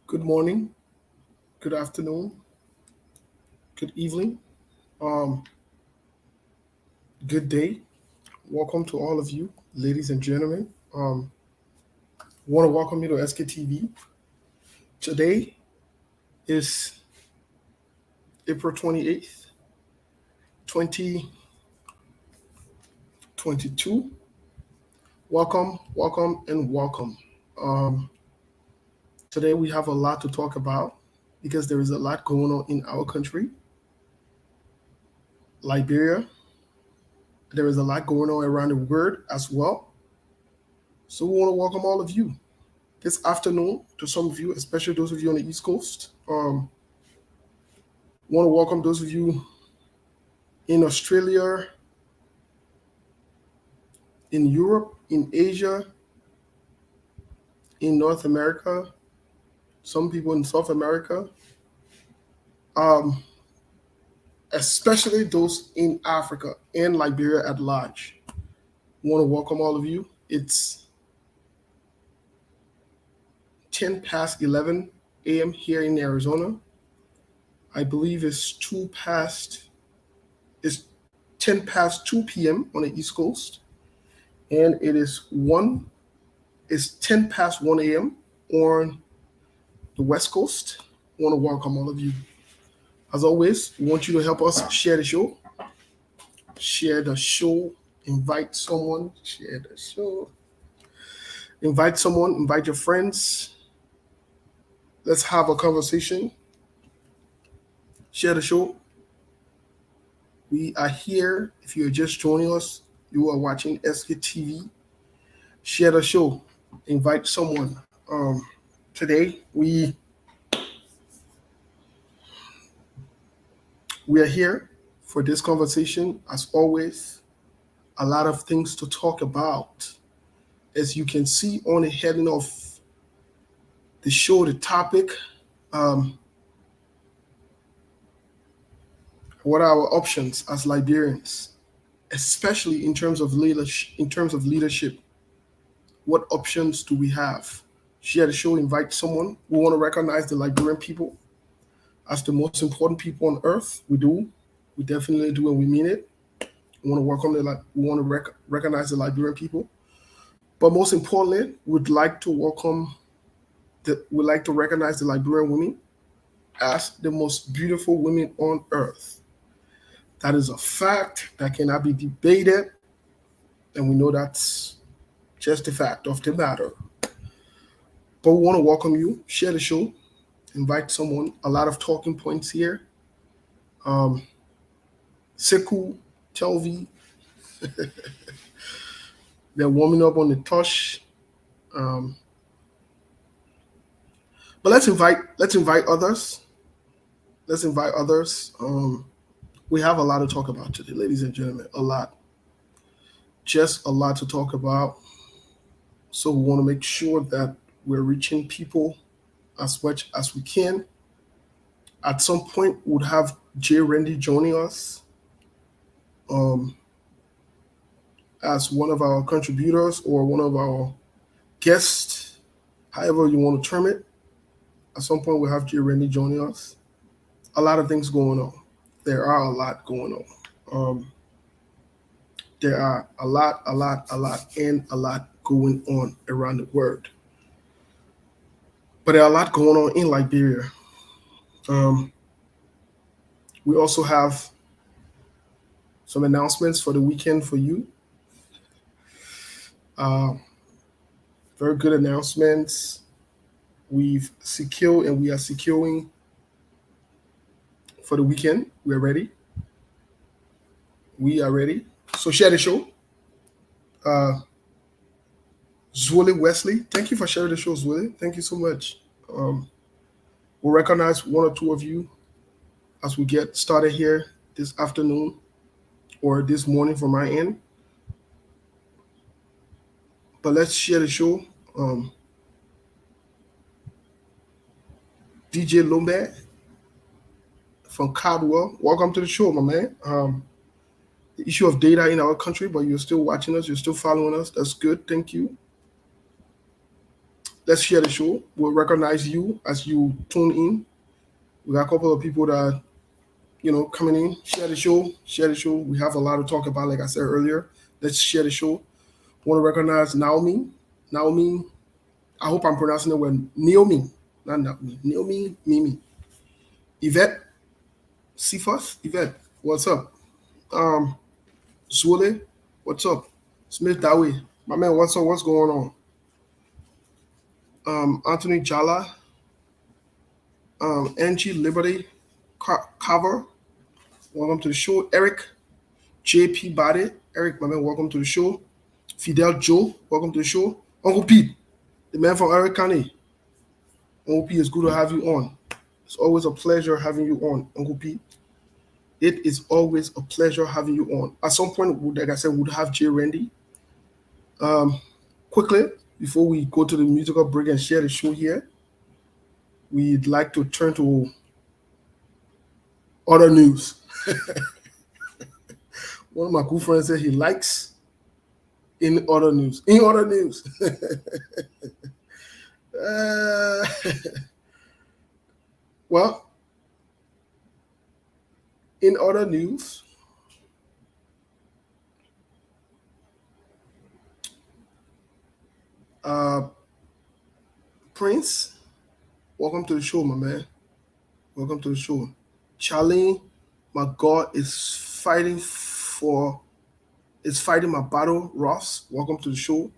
Good morning, good afternoon, good evening, um, good day. Welcome to all of you, ladies and gentlemen. Want to welcome you to SKTV. Today is April 28th, 2022. Welcome, welcome, and welcome. Um, Today we have a lot to talk about because there is a lot going on in our country, Liberia. There is a lot going on around the world as well. So we want to welcome all of you this afternoon to some of you, especially those of you on the East Coast. Want to welcome those of you in Australia, in Europe, in Asia, in North America, some people in South America, um, especially those in Africa and Liberia at large. Want to welcome all of you. It's 10 past 11 a.m. here in Arizona. I believe it's 10 past 2 p.m. on the East Coast. And it's 10 past 1 a.m. on the West Coast. I want to welcome all of you. As always, we want you to help us share the show. Share the show. Invite someone. Share the show. Invite someone. Invite your friends. Let's have a conversation. Share the show. We are here. If you're just joining us, you are watching SKTV. Share the show. Invite someone. Today we are here for this conversation. As always, a lot of things to talk about. As you can see on the heading of the show, the topic, what are our options as Liberians, especially in terms of leadership? What options do we have? Share the show, invite someone. We want to recognize the Liberian people as the most important people on earth. We do. We definitely do, and we mean it. We want to recognize the Liberian people. But most importantly, we'd like to recognize the Liberian women as the most beautiful women on earth. That is a fact that cannot be debated, and we know that's just the fact of the matter. But we want to welcome you. Share the show. Invite someone. A lot of talking points here. Sekou, Telvi, they're warming up on the touch. But let's invite others. Let's invite others. We have a lot to talk about today, ladies and gentlemen. A lot. Just a lot to talk about. So we want to make sure that we're reaching people as much as we can. At some point, we'll have Jay Randy joining us as one of our contributors or one of our guests, however you want to term it. At some point, we'll have Jay Randy joining us. A lot of things going on. There are a lot going on. There are a lot going on around the world. But there are a lot going on in Liberia. We also have some announcements for the weekend for you. Very good announcements. We've secured and we are securing for the weekend. We're ready. We are ready. So share the show. Zwilly Wesley, thank you for sharing the show, Zwilly. Thank you so much. We'll recognize one or two of you as we get started here this afternoon or this morning from my end. But let's share the show. DJ Lombe from Cardwell, welcome to the show, my man. The issue of data in our country, but you're still watching us, you're still following us. That's good. Thank you. let's share the show. We'll recognize you as you tune in. We got a couple of people that coming in. Share the show. Share the show. We have a lot to talk about. Like I said earlier, let's share the show. Want to recognize Naomi. Naomi. I hope I'm pronouncing it well. Naomi, not Naomi. Naomi. Mimi. Yvette. Sifas. Yvette. What's up? Um. Swole. What's up? Smith Dawi. My man. What's up? What's going on? Anthony Jala. Angie Liberty. Cover. Welcome to the show. Eric. JP Body. Eric, my man, welcome to the show. Fidel Joe, welcome to the show. Uncle Pete, the man from Eric County. Uncle Pete, it's good to have you on. It's always a pleasure having you on, Uncle Pete. It is always a pleasure having you on. At some point, like I said, we'll have Jay Randy. Quickly, before we go to the musical break and share the show here, we'd like to turn to other news. One of my good friends said he likes in other news. In other news. Well, in other news, Prince, welcome to the show, my man. Welcome to the show. Charlene, my God, is fighting my battle. Ross, welcome to the show.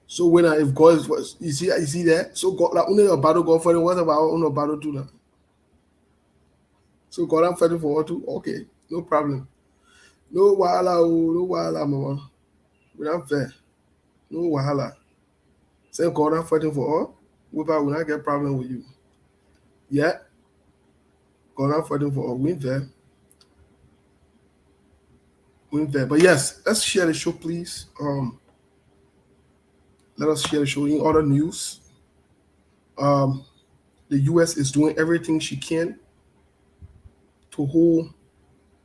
So when if God is, you see that? So God, like only a battle God fighting. What about only a battle too now? So God, I'm fighting for all too. Okay, no problem. No wahala, no wahala, mama. We're not fair. No wahala. Say God, I'm fighting for all. We will not get problem with you. Yeah, God, I'm fighting for all. Win there. Win there. But yes, let's share the show, please. Let us share the show. In other news, the U.S. is doing everything she can to hold a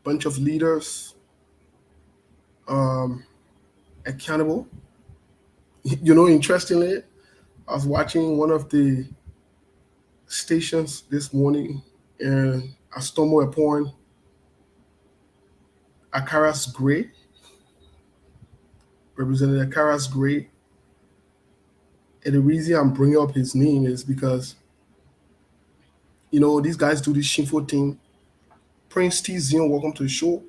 bunch of leaders accountable. Interestingly, I was watching one of the stations this morning, and I stumbled upon Akaras Gray, Representative Akaras Gray. And the reason I'm bringing up his name is because, these guys do this shameful thing. Prince T. Zion, welcome to the show.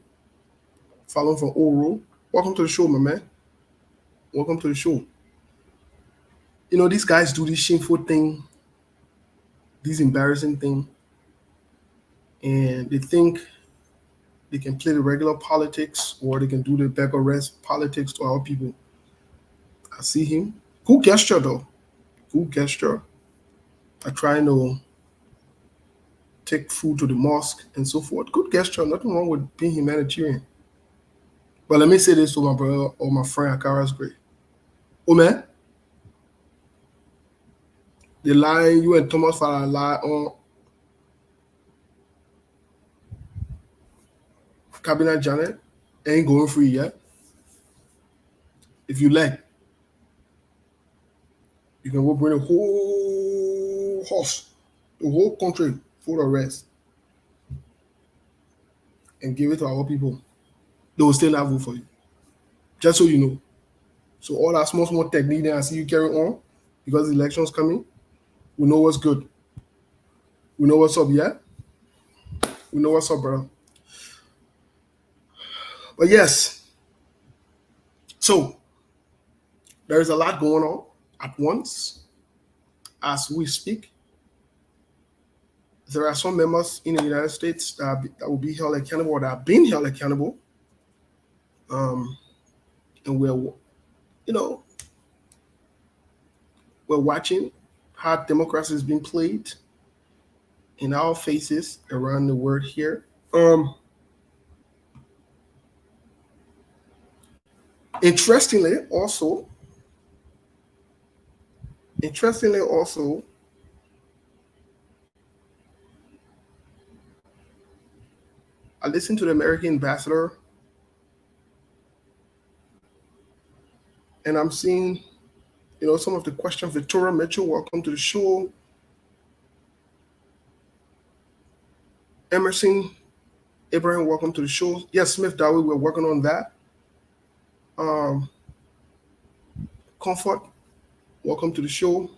Following from Oro. Welcome to the show, my man. Welcome to the show. These guys do this shameful thing, this embarrassing thing, and they think they can play the regular politics or they can do the beggar rest politics to our people. I see him. Good gesture, though. Good gesture. I try to take food to the mosque and so forth. Good gesture. Nothing wrong with being humanitarian. But let me say this to my brother or my friend Akaras Gray. Oh, man. The line you and Thomas Farah lie on Cabinet Janet ain't going free yet. If you like, you can go bring the whole horse, the whole country full of rest and give it to our people. They will still not vote for you. Just so you know. So all that small technique that I see you carry on because the election's coming, we know what's good. We know what's up, yeah? We know what's up, brother. But yes, so there is a lot going on at once as we speak. There are some members in the United States that will be held accountable or that have been held accountable. And we're watching how democracy is being played in our faces around the world here. Interestingly, also, I listened to the American ambassador, and I'm seeing some of the questions. Victoria Mitchell, welcome to the show. Emerson Abraham, welcome to the show. Yes, Smith Dowie, we're working on that. Comfort, welcome to the show.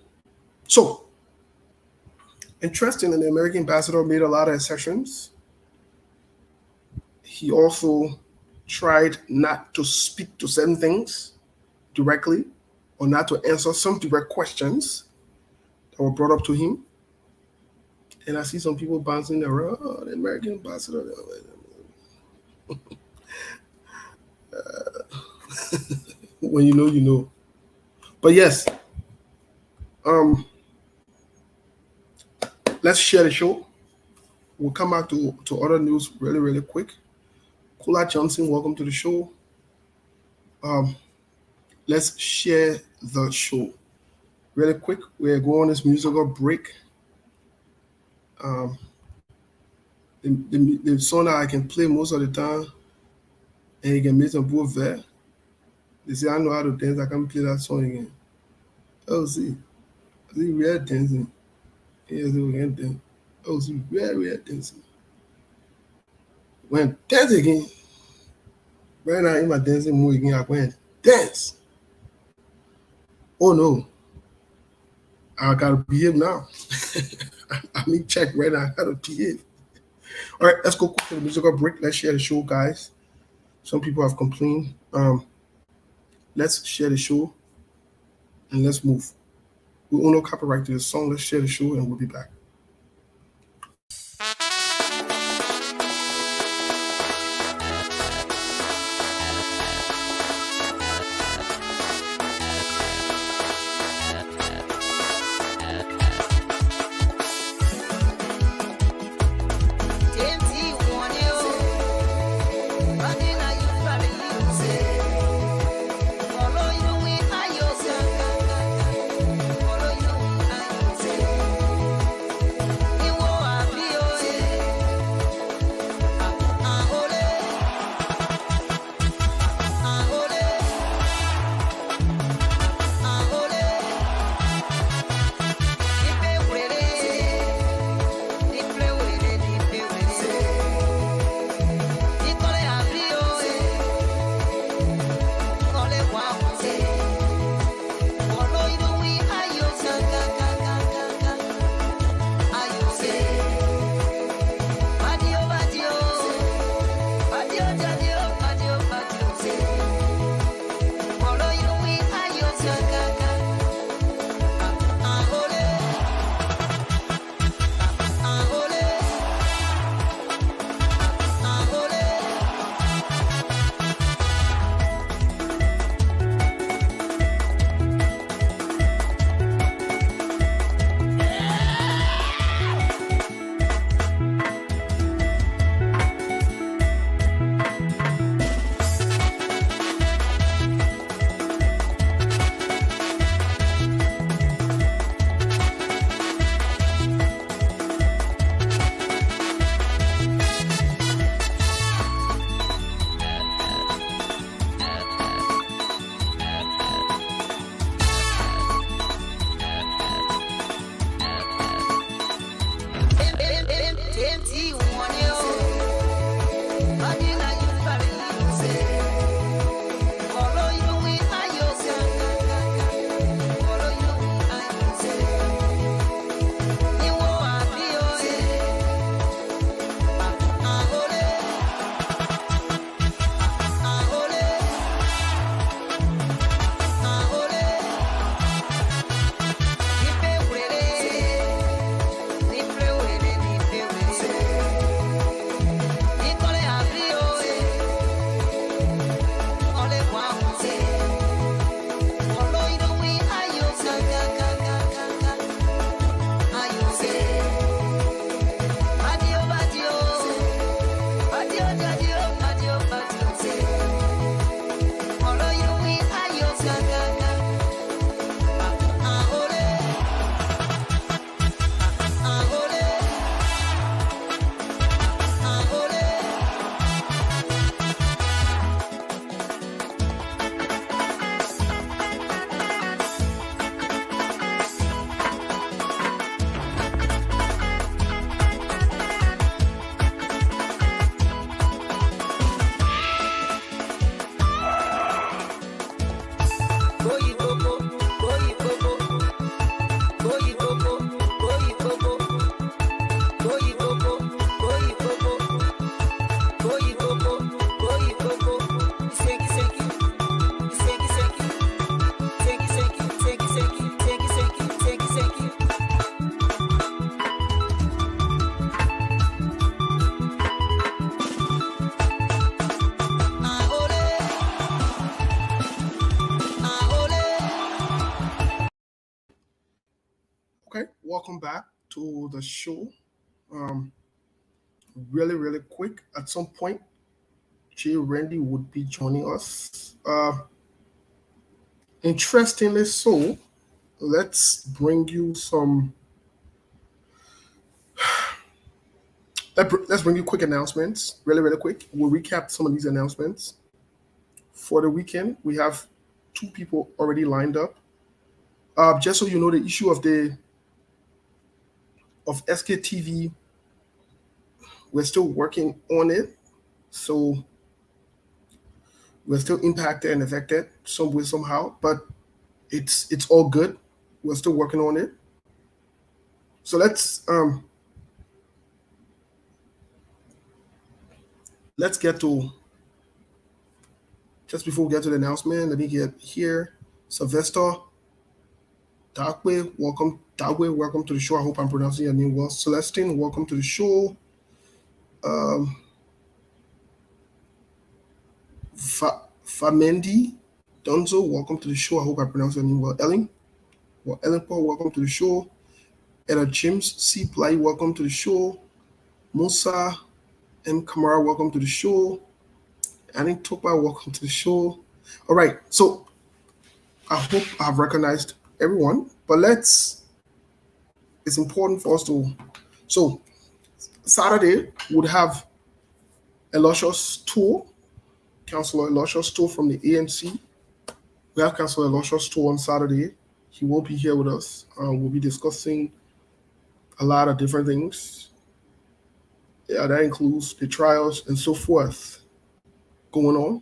So, interestingly, the American ambassador made a lot of exceptions. He also tried not to speak to certain things directly or not to answer some direct questions that were brought up to him. And I see some people bouncing around, the American ambassador. When you know, you know. But yes, let's share the show. We'll come back to other news really, really quick. Kula Johnson, welcome to the show. Let's share the show really quick. We're going on this musical break. The song that I can play most of the time, and you can make some both there. They say I know how to dance. I can play that song again. Oh, see, we are dancing. Yes, we can dance. Oh, see, we are dancing. When dance again. Right now in my dancing mood again, I went dance. Oh no, I gotta behave now. I need check right now. I gotta behave. All right, let's go quick to the musical break. Let's share the show, guys. Some people have complained. Let's share the show and let's move. We own no copyright to the song. Let's share the show and we'll be back. Okay, welcome back to the show. Um, really, really quick. At some point, Jay Randy would be joining us. Interestingly, so let's bring you some. Let's bring you quick announcements. Really, really quick. We'll recap some of these announcements for the weekend. We have two people already lined up. Just so you know, the issue of SKTV, we're still working on it. So we're still impacted and affected some way somehow, but it's all good. We're still working on it. So let's get to just before we get to the announcement. Let me get here. Sylvester Dagwe, welcome to the show. I hope I'm pronouncing your name well. Celestine, welcome to the show. Um, Famendi Donzo, welcome to the show. I hope I pronounced your name well. Ellen Paul, welcome to the show. Ella James C. Ply, welcome to the show. Musa M. Kamara, welcome to the show. Annie Topa, welcome to the show. All right, so I hope I've recognized everyone, but it's important for us to, so Saturday would have Eloshus tour, Councillor Eloshus tour from the ANC. We have Councillor Eloshus tour on Saturday. He will be here with us. We'll be discussing a lot of different things. Yeah, that includes the trials and so forth going on.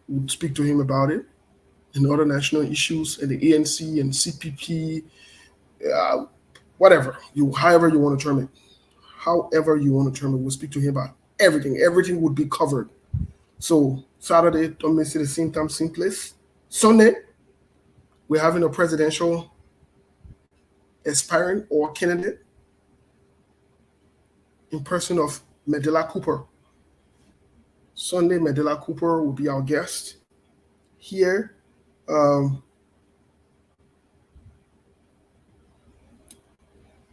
We'll speak to him about it and other national issues and the ANC and CPP, whatever however you want to term it. However you want to term it, we'll speak to him about everything. Everything would be covered. So Saturday, don't miss it, the same time, same place. Sunday, we're having a presidential aspirant or candidate in person of Medela Cooper. Sunday, Medela Cooper will be our guest here.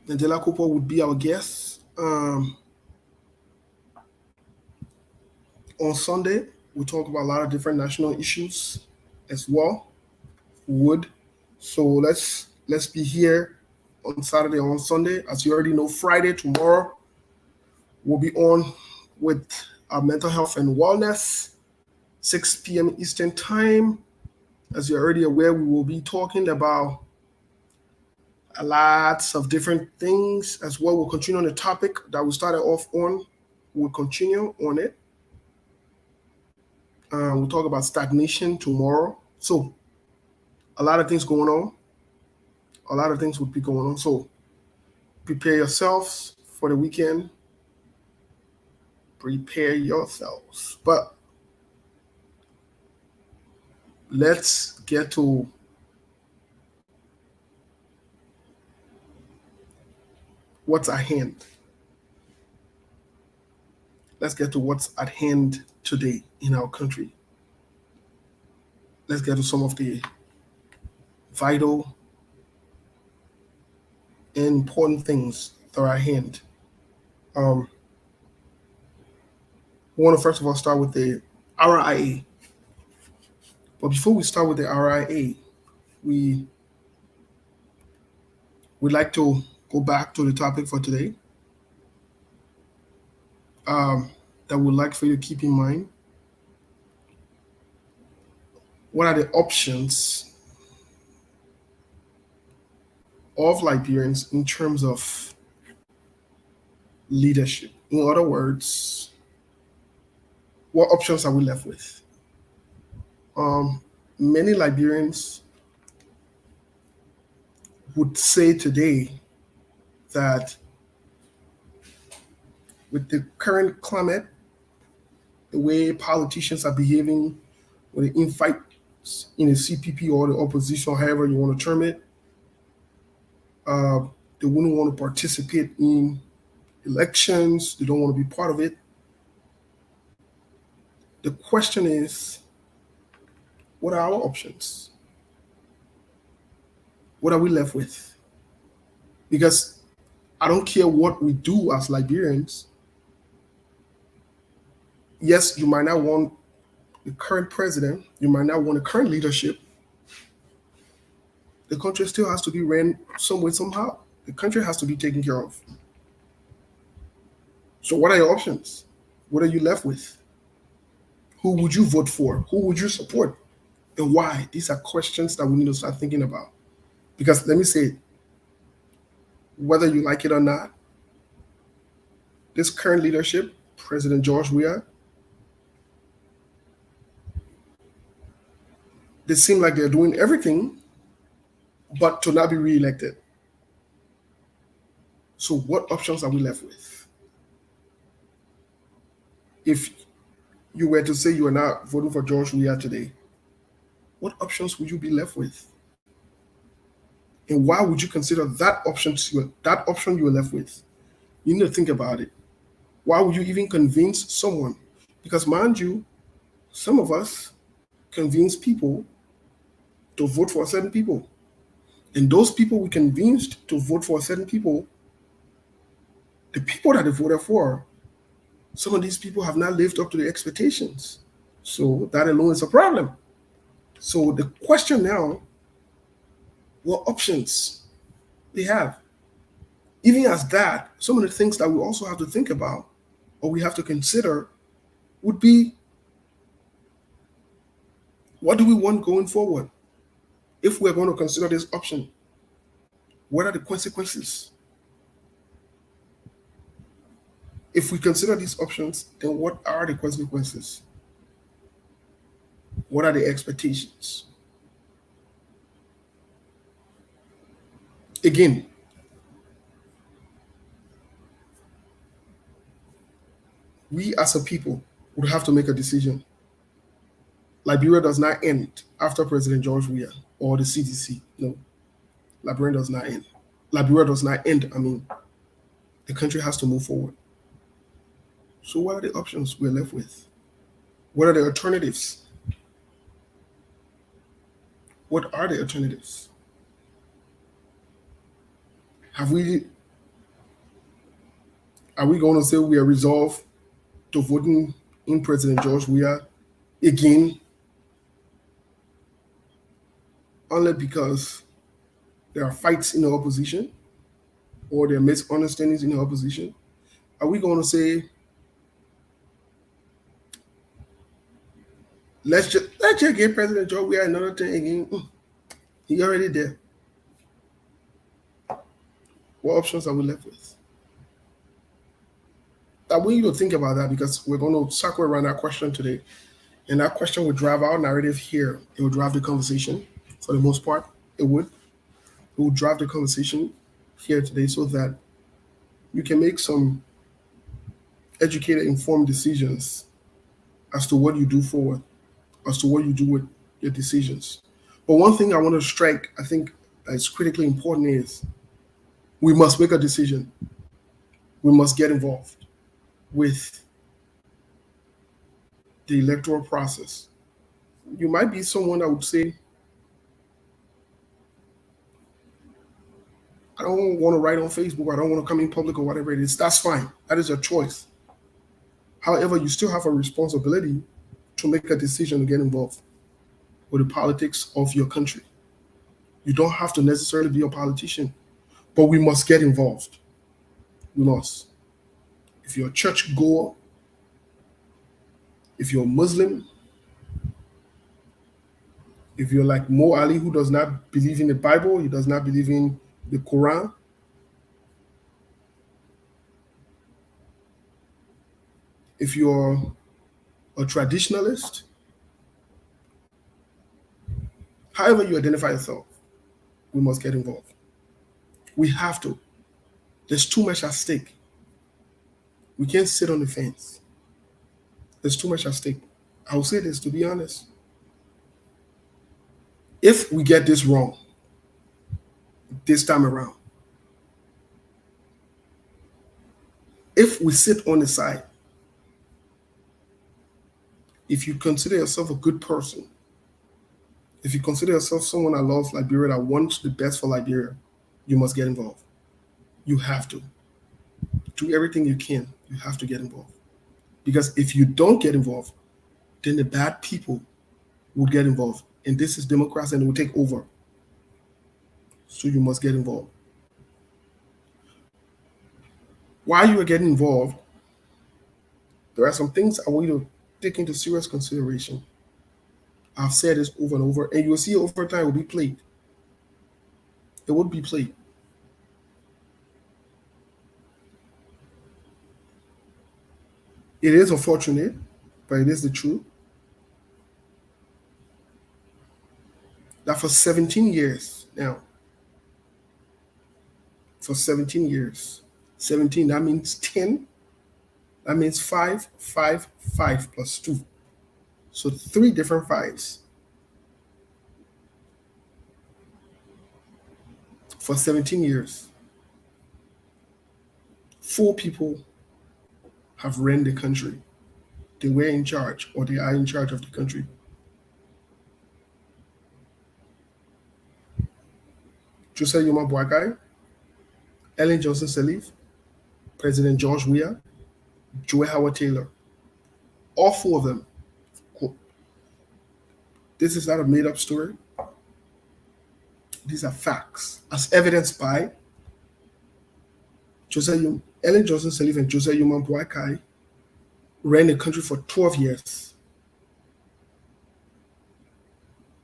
Medela Cooper would be our guest on Sunday. We talk about a lot of different national issues as well. So let's be here on Saturday, on Sunday. As you already know, Friday, tomorrow, we'll be on with our mental health and wellness, 6 p.m. Eastern time. As you're already aware, we will be talking about a lot of different things as well. We'll continue on the topic that we started off on. We'll continue on it. We'll talk about stagnation tomorrow. So a lot of things going on. A lot of things would be going on. So prepare yourselves for the weekend. Prepare yourselves. But let's get to what's at hand. Let's get to what's at hand today in our country. Let's get to some of the vital and important things that are at hand. We want to first of all start with the RIA. But before we start with the RIA, we'd like to go back to the topic for today that we'd like for you to keep in mind. What are the options of Liberians in terms of leadership? In other words, what options are we left with? Many Liberians would say today that with the current climate, the way politicians are behaving, with the infights in the CPP or the opposition, however you want to term it, they wouldn't want to participate in elections. They don't want to be part of it. The question is, what are our options? What are we left with? Because I don't care what we do as Liberians. Yes, you might not want the current president, you might not want the current leadership. The country still has to be ran some way, somehow. The country has to be taken care of. So, what are your options? What are you left with? Who would you vote for? Who would you support? And why? These are questions that we need to start thinking about. Because let me say, whether you like it or not, this current leadership, President George Weah, they seem like they're doing everything but to not be reelected. So, what options are we left with? If you were to say you are not voting for George Weah today, what options would you be left with? And why would you consider that option you were left with? You need to think about it. Why would you even convince someone? Because mind you, some of us convince people to vote for certain people. And those people we convinced to vote for certain people, the people that they voted for, some of these people have not lived up to the expectations. So that alone is a problem. So the question now, what options they have? Even as that, some of the things that we also have to think about or we have to consider would be, what do we want going forward? If we're going to consider this option, what are the consequences? If we consider these options, then what are the consequences? What are the expectations? Again, we as a people would have to make a decision. Liberia does not end after President George Weah or the CDC. No, Liberia does not end. Liberia does not end. I mean, the country has to move forward. So what are the options we're left with? What are the alternatives? What are the alternatives? Are we going to say we are resolved to voting in President George Weah again, only because there are fights in the opposition or there are misunderstandings in the opposition? Are we going to say, let's just give President George Weah another thing again? He already there. What options are we left with? I want you to think about that, because we're going to circle around that question today. And that question will drive our narrative here. It will drive the conversation for the most part. It would drive the conversation here today so that you can make some educated, informed decisions as to what you do forward, as to what you do with your decisions. But one thing I want to strike, I think that's critically important, is we must make a decision. We must get involved with the electoral process. You might be someone that would say, I don't want to write on Facebook, I don't want to come in public or whatever it is. That's fine. That is your choice. However, you still have a responsibility to make a decision to get involved with the politics of your country. You don't have to necessarily be a politician, but we must get involved. We must. If you're a church goer, if you're a Muslim, if you're like Mo Ali, who does not believe in the Bible, he does not believe in the Quran, if you're a traditionalist, however you identify yourself, we must get involved. We have to. There's too much at stake. We can't sit on the fence. There's too much at stake. I will say this, to be honest. If we get this wrong this time around, if we sit on the side, if you consider yourself a good person, if you consider yourself someone that loves Liberia, that wants the best for Liberia, you must get involved. You have to do everything you can. You have to get involved. Because if you don't get involved, then the bad people will get involved. And this is democracy and it will take over. So you must get involved. While you are getting involved, there are some things I want you to take into serious consideration. I've said this over and over, and you'll see over time it will be played. It would be played. It is unfortunate, but it is the truth, that for 17 years now, for 17 years, 17, that means 10, that means 5, 5, 5 plus 2. So 3 different 5s. For 17 years, 4 people have ran the country. They were in charge, or they are in charge of the country. Joseph Yuma Boakai, Ellen Johnson Sirleaf, President George Weah, Joe Howard Taylor. All 4 of them. This is not a made-up story. These are facts, as evidenced by Ellen Johnson Sirleaf and Joseph Yuma Boakai ran the country for 12 years.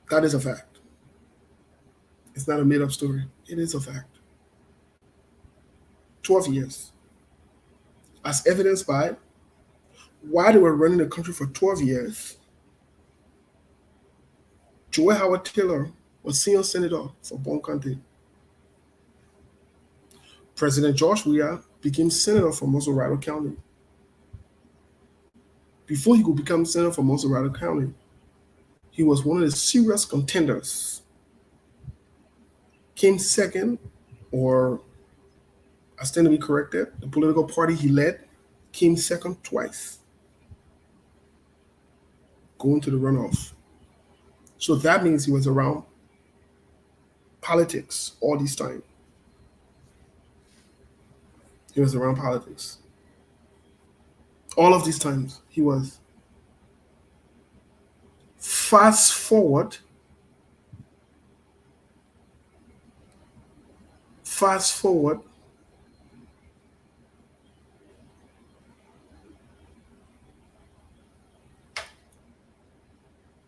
That is a fact. It's not a made-up story. It is a fact. 12 years. As evidenced by, while they were running the country for 12 years, Joe Howard Taylor was senior senator for Bon County. President George Weah became senator for Montserrat County. Before he could become senator for Montserrat County, he was one of the serious contenders. Came second, or I stand to be corrected, the political party he led came second twice, going to the runoff. So that means he was around politics all this time. He was around politics. All of these times he was. Fast forward.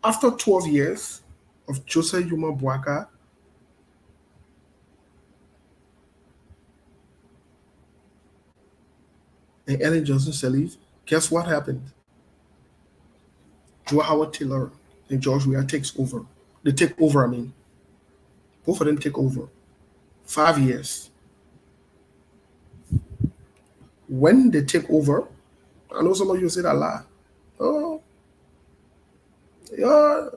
After 12 years of Joseph Yuma Boakai, and Ellen Johnson Sirleaf, guess what happened? Joe Howard Taylor and George Weah takes over. They take over, I mean. Both of them take over. 5 years. When they take over, I know some of you say that lie. Oh, yeah,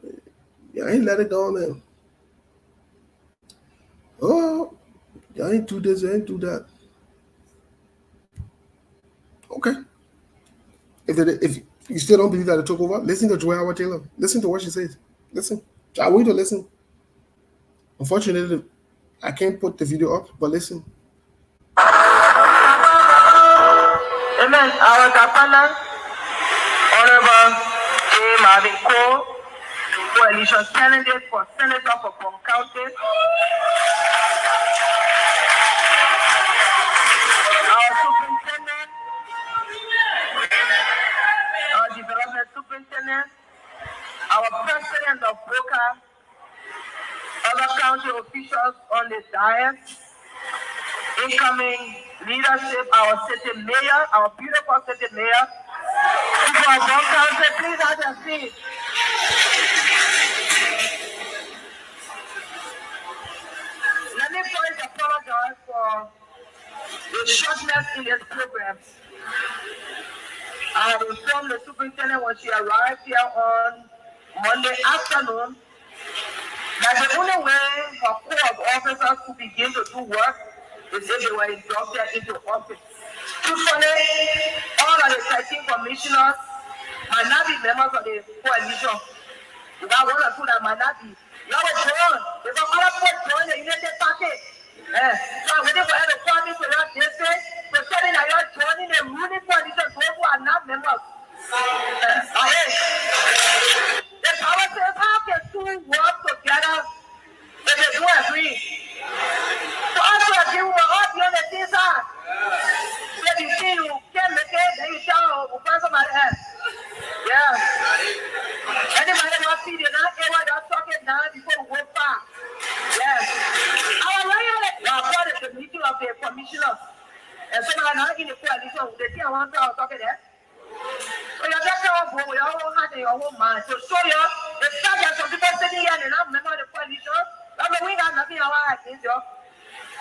I ain't let it go on them. Oh, I ain't do this, I ain't do that. Okay. If you still don't believe that they took over, listen to Joy Howard Taylor. Listen to what she says. Listen. I want you to listen. Unfortunately, I can't put the video up, but listen. Amen. Our Kapana, Honorable A. Marvin Cole, coalition candidate for Senator for Bon County. Our superintendent, our development superintendent, our president of Boca, other county officials on the dais, incoming leadership, our city mayor, our beautiful city mayor, people of Bon County, please have your seat. Let me first apologize for the shortness in this program. I have informed the superintendent when she arrived here on Monday afternoon that the only way her corps of officers could begin to do work is if they were inducted into office. Truthfully, all of the 13 commissioners might not be members of the coalition. You got 1 or 2 that might not be. You have a join. There's some other people join the United Party. So I'm waiting for her to call me to that of the commissioners. And some are not in the coalition, they see I want to talk about that. So you're just we all had in your own mind. So show you the fact that some people sitting here and not member of the coalition, I mean, we got nothing our against you.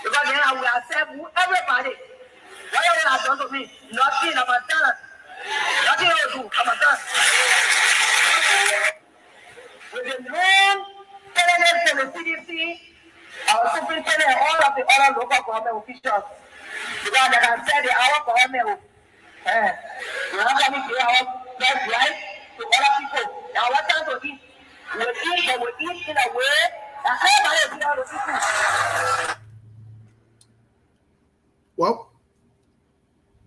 Because then I will accept everybody. What you have done to me? Nothing about that. Nothing you do about that. With the main element from the CDC, our superintendent, and all of the other local government officials. Because they can say the our government. We are coming to our best right to other people. Now what time to eat? We eat, but we eat in a way that everybody will be able to eat. Well,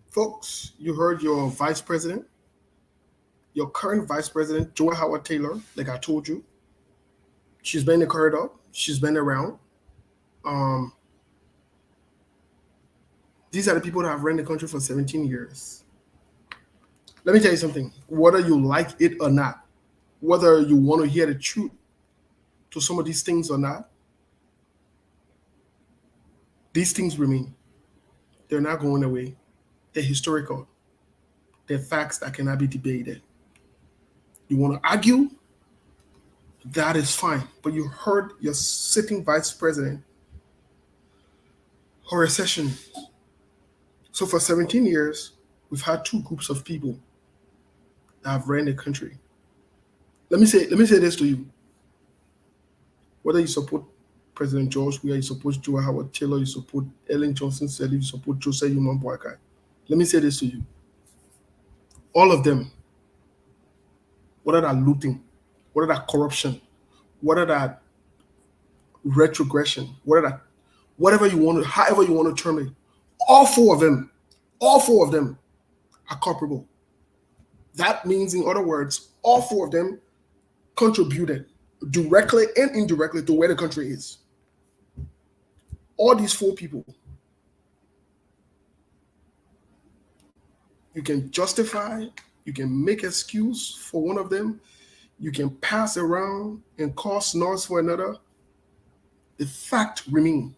folks, you heard your vice president, your current vice president, Joy Howard Taylor, like I told you. She's been in the corridor. She's been around. These are the people that have run the country for 17 years. Let me tell you something. Whether you like it or not, whether you want to hear the truth to some of these things or not, these things remain. They're not going away. They're historical. They're facts that cannot be debated. You want to argue? That is fine. But you heard your sitting vice president, her recession. So for 17 years, we've had two groups of people that have ran the country. Let me say this to you. Whether you support President George Weah, you support Joy Howard Taylor, you support Ellen Johnson Sirleaf, you support Joseph Yuman Boakai. Let me say this to you. All of them, whether that looting, whether that corruption, whether that retrogression, whatever you want to, however you want to term it, all four of them are culpable. That means, in other words, all four of them contributed directly and indirectly to where the country is. All these four people. You can justify, you can make excuse for one of them, you can pass around and cause noise for another. The fact remains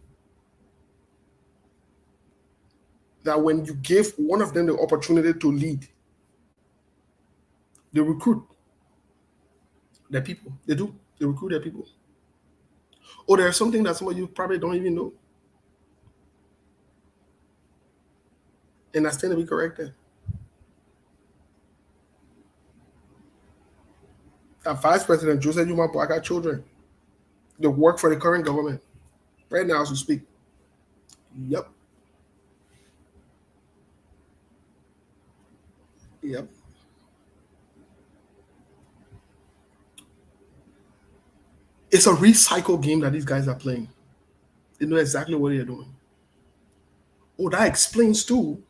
that when you give one of them the opportunity to lead, they recruit their people. They do. They recruit their people. Or there's something that some of you probably don't even know. And that's going to be corrected. That Vice President Joseph Yuman Boakai children, they work for the current government right now as we speak. Yep. It's a recycle game that these guys are playing. They know exactly what they're doing. Oh, that explains too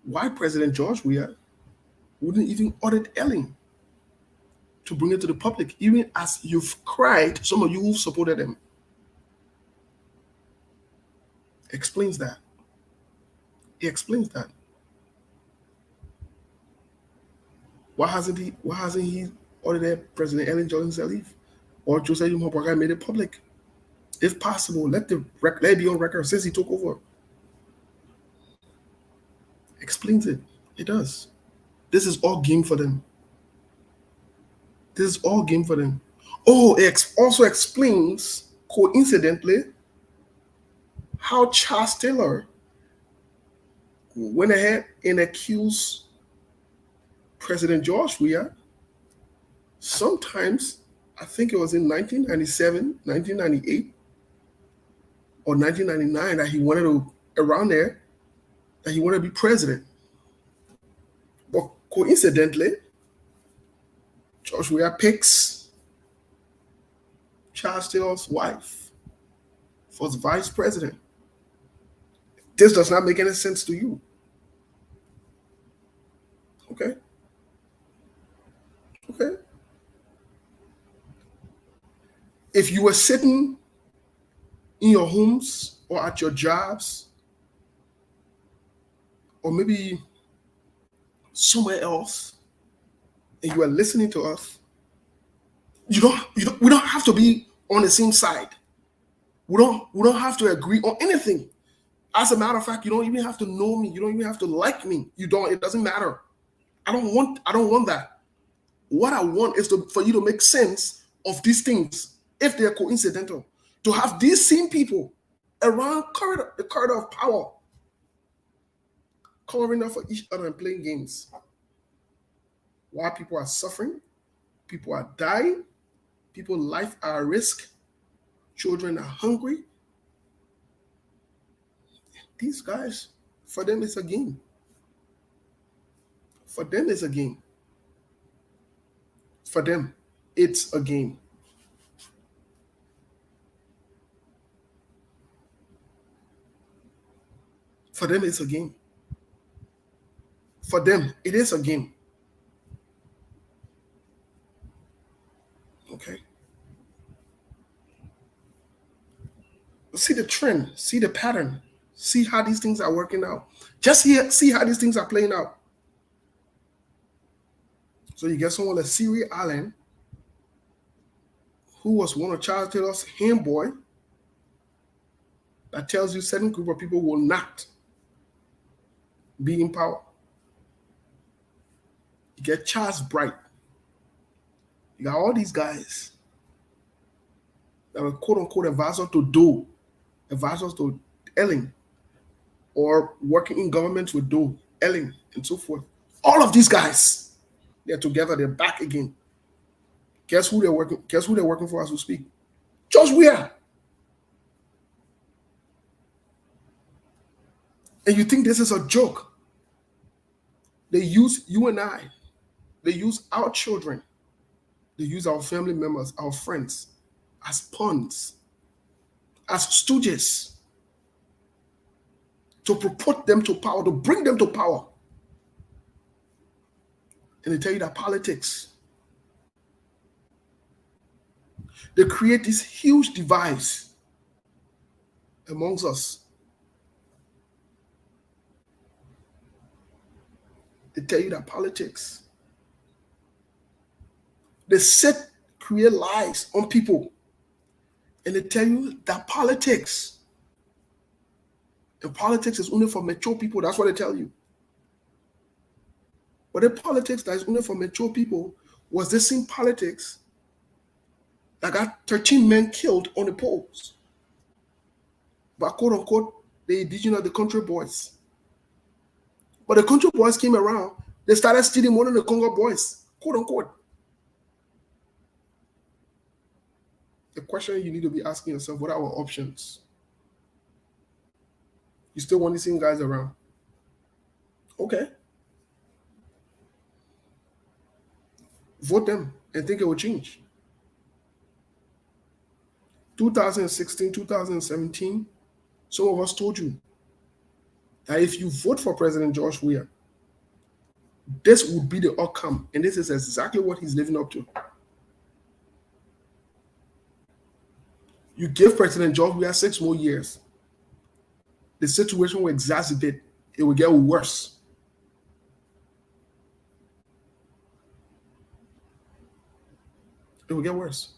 why President George Weah wouldn't even audit Ellen to bring it to the public, even as you've cried, some of you who supported them. Explains that. He explains that. Why hasn't he audited President Ellen Johnson Sirleaf or Joseph Yuman Boakai made it public? If possible, let it be on record since he took over. Explains it. It does. This is all game for them. Oh, it also explains, coincidentally, how Charles Taylor went ahead and accused President George Weah. Sometimes, I think it was in 1997, 1998, or 1999 that he wanted to be president. But coincidentally, George Weah picks Charles Taylor's wife for the vice president. This does not make any sense to you. Okay. If you were sitting in your homes or at your jobs, or maybe somewhere else, and you are listening to us, we don't have to be on the same side. We don't have to agree on anything. As a matter of fact, you don't even have to know me. You don't even have to like me. You don't. It doesn't matter. I don't want that. What I want is for you to make sense of these things if they're coincidental. To have these same people around the corridor of power, covering up for each other and playing games. While people are suffering, people are dying, people's life are at risk, children are hungry. These guys, for them, it's a game. For them, it's a game. For them, it's a game. For them, it's a game. For them, it is a game. Okay. See the trend, see the pattern, see how these things are working out. Just see how these things are playing out. So you get someone like Siri Allen, who was one of Charles Taylor's handboy, that tells you certain group of people will not be in power. You get Charles Bright. You got all these guys that were quote unquote advisors to Doe, advisors to Ellen, or working in government with Doe, Ellen, and so forth. All of these guys, they're together, they're back again. Guess who they're working for as we speak? George Weah. And you think this is a joke? They use you and I. They use our children. They use our family members, our friends, as pawns, as stooges, to purport them to power, to bring them to power. And they tell you that politics. They create this huge divides amongst us. They tell you that politics. They create lies on people. And they tell you that politics. And politics is only for mature people. That's what they tell you. But the politics that is only for mature people was the same politics that got 13 men killed on the polls by quote unquote the indigenous, the country boys. But the country boys came around, they started stealing more than the Congo boys, quote unquote. The question you need to be asking yourself, what are our options? You still want the same guys around? Okay. Vote them and think it will change. 2016, 2017, some of us told you that if you vote for President George Weah, this would be the outcome. And this is exactly what he's living up to. You give President George Weah 6 more years, the situation will exacerbate. It will get worse. It will get worse.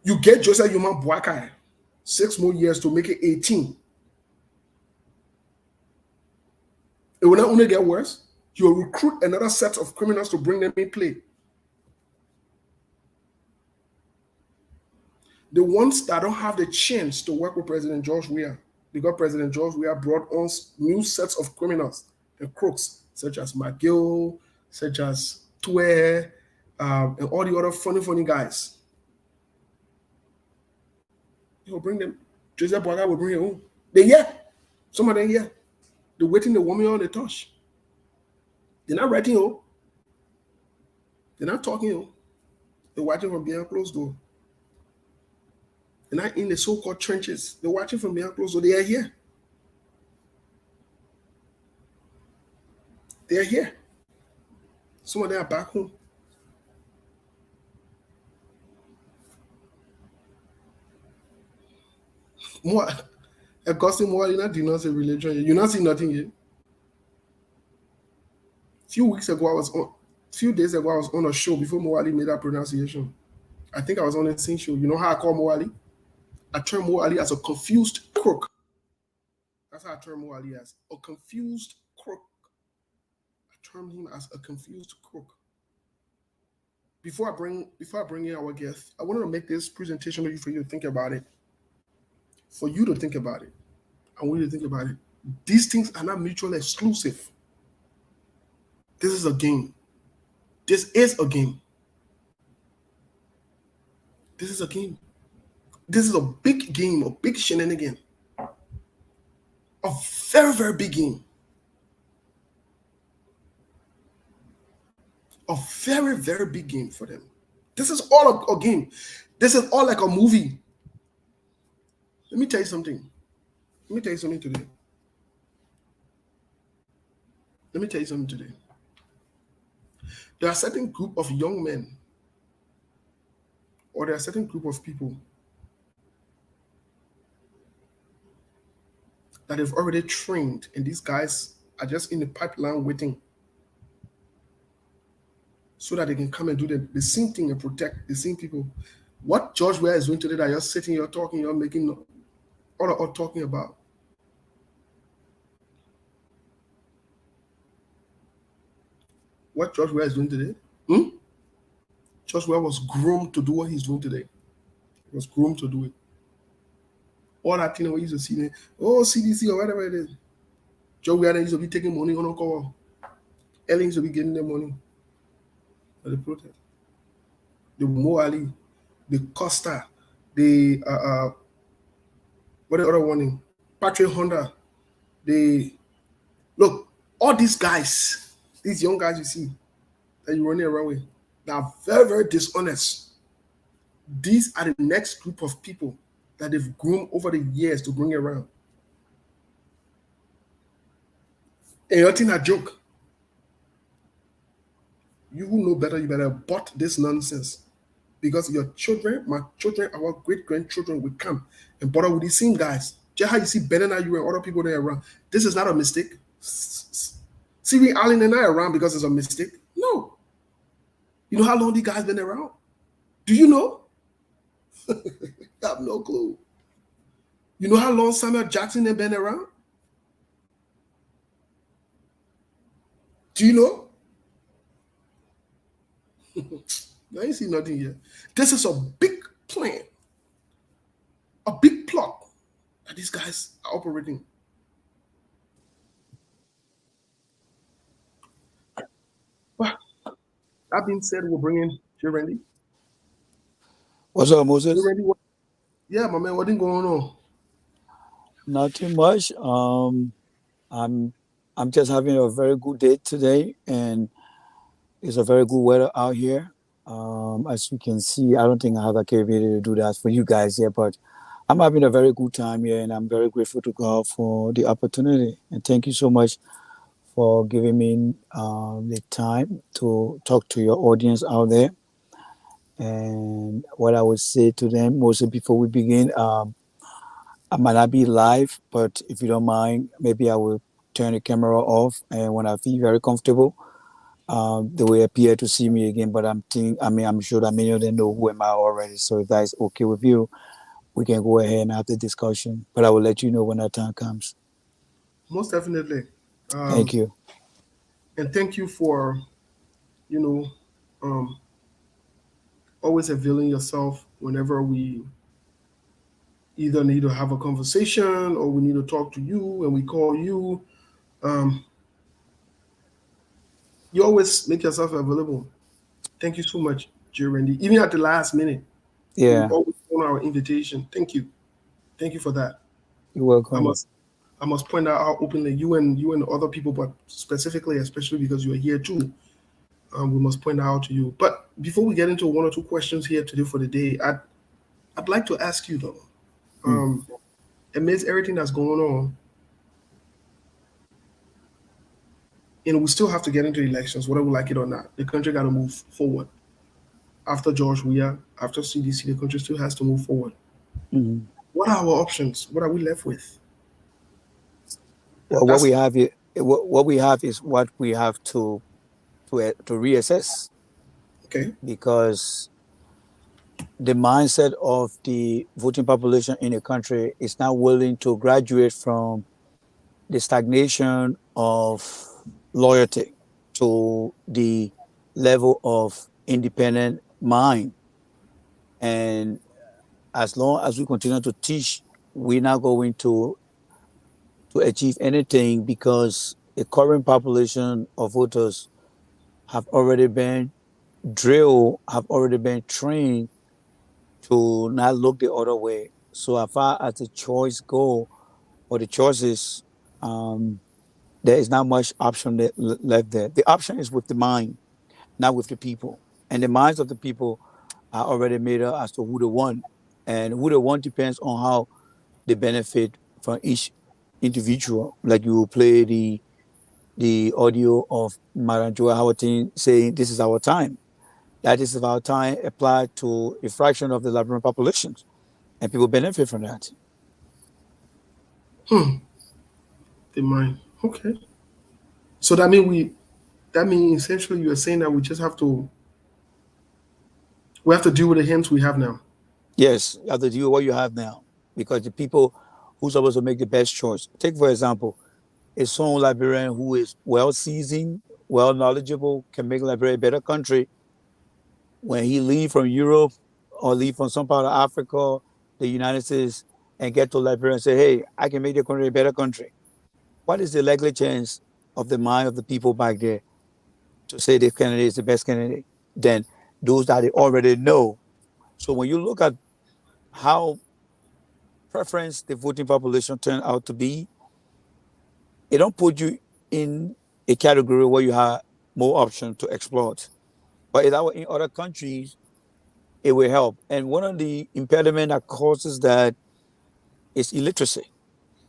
You get Joseph Yuma Boakai 6 more years to make it 18. It will not only get worse, you will recruit another set of criminals to bring them in play. The ones that don't have the chance to work with President George Weah, because President George Weah brought on new sets of criminals and crooks, such as McGill, such as Tue, and all the other funny guys. He'll bring them. Joseph Boakai will bring it home. They're here. Some of them here. They're waiting the woman on the touch. They're not writing home. They're not talking home. They're watching from behind closed door. They're not in the so-called trenches. They're watching from behind closed door. They are here. They are here. Some of them are back home. More, Augustine Moore, you not denounce a religion. You not see nothing yet. Few days ago, I was on a show before Moali made that pronunciation. I think I was on the same show. You know how I call Moali? I term Mo Ali as a confused crook. That's how I term Mo Ali as a confused crook. I term him as a confused crook. Before I bring in our guest, I wanted to make this presentation maybe for you to think about it. For you to think about it. I want you to think about it. These things are not mutually exclusive. This is a game. This is a game. This is a game. This is a big game, a big shenanigan. A very, very big game. A very, very big game for them. This is all a game. This is all like a movie. Let me tell you something. Let me tell you something today. Let me tell you something today. There are a certain group of young men, or there are a certain group of people that have already trained, and these guys are just in the pipeline waiting so that they can come and do the same thing and protect the same people. What George Weah is doing today, that you're sitting, you're talking, you're making all talking about. What George Weah is doing today? George Weah was groomed to do what he's doing today. He was groomed to do it. All that thing we used to see, CDC or whatever it is. George Weah used to be taking money on a call. Ellen used to be getting their money for the protest. The Mo Ali, the Costa, the what the other one in? Patrick Honda. Look, all these guys, these young guys you see that you're running around with, they are very, very dishonest. These are the next group of people that they've groomed over the years to bring around. And you're not a joke. You who know better, you better abort this nonsense. Because your children, my children, our great-grandchildren will come and bother with these same guys. Just how you see Ben and you and other people there around. This is not a mistake. See, Allen and I around because it's a mistake? No. You know how long these guys been around? Do you know? I have no clue. You know how long Samuel Jackson has been around? Do you know? I ain't see nothing yet. This is a big plan, a big plot that these guys are operating. Well, that being said, we'll bring in J. Randy. What's up, Moses? J. Randy, yeah, my man, what's going on? Not too much. I'm just having a very good day today, and it's a very good weather out here. As you can see, I don't think I have a capability to do that for you guys here, but I'm having a very good time here, and I'm very grateful to God for the opportunity. And thank you so much for giving me the time to talk to your audience out there. And what I would say to them, mostly before we begin, I might not be live, but if you don't mind, maybe I will turn the camera off, and when I feel very comfortable, they will appear to see me again. But I'm sure that many of them know who am I already. So if that is okay with you, we can go ahead and have the discussion. But I will let you know when that time comes. Most definitely. Thank you. And thank you for, always availing yourself whenever we either need to have a conversation or we need to talk to you and we call you. You always make yourself available. Thank you so much, J. Randy. Even at the last minute, Yeah, you always on our invitation. Thank you. Thank you for that. you're welcome. I must point out how openly you and other people, but specifically, especially because you are here too, we must point out to you. But before we get into one or two questions here today for the day, I'd like to ask you though, amidst everything that's going on, and we still have to get into elections, whether we like it or not. The country got to move forward. After George Weah, after CDC, the country still has to move forward. Mm-hmm. What are our options? What are we left with? Well, what we have is what we have to reassess. Okay. Because the mindset of the voting population in the country is not willing to graduate from the stagnation of loyalty to the level of independent mind. And as long as we continue to teach, we're not going to achieve anything because the current population of voters have already been drilled, have already been trained to not look the other way. So as far as the choice go or the choices, um, there is not much option left there. The option is with the mind, not with the people. And the minds of the people are already made up as to who they want. And who they want depends on how they benefit from each individual. Like you play the audio of Madam Joa Howard saying, "This is our time." That is our time applied to a fraction of the Liberian populations, and people benefit from that. The mind. Okay. So that means essentially you are saying that we have to deal with the hands we have now. Yes, you have to do what you have now because the people who's supposed to make the best choice. Take, for example, a strong Liberian who is well seasoned, well knowledgeable, can make Liberia a better country. When he leave from Europe or leave from some part of Africa, the United States, and get to Liberia and say, hey, I can make the country a better country. What is the likely chance of the mind of the people back there to say this candidate is the best candidate than those that they already know? So when you look at how preference the voting population turned out to be, it don't put you in a category where you have more options to exploit. But in other countries, it will help. And one of the impediment that causes that is illiteracy.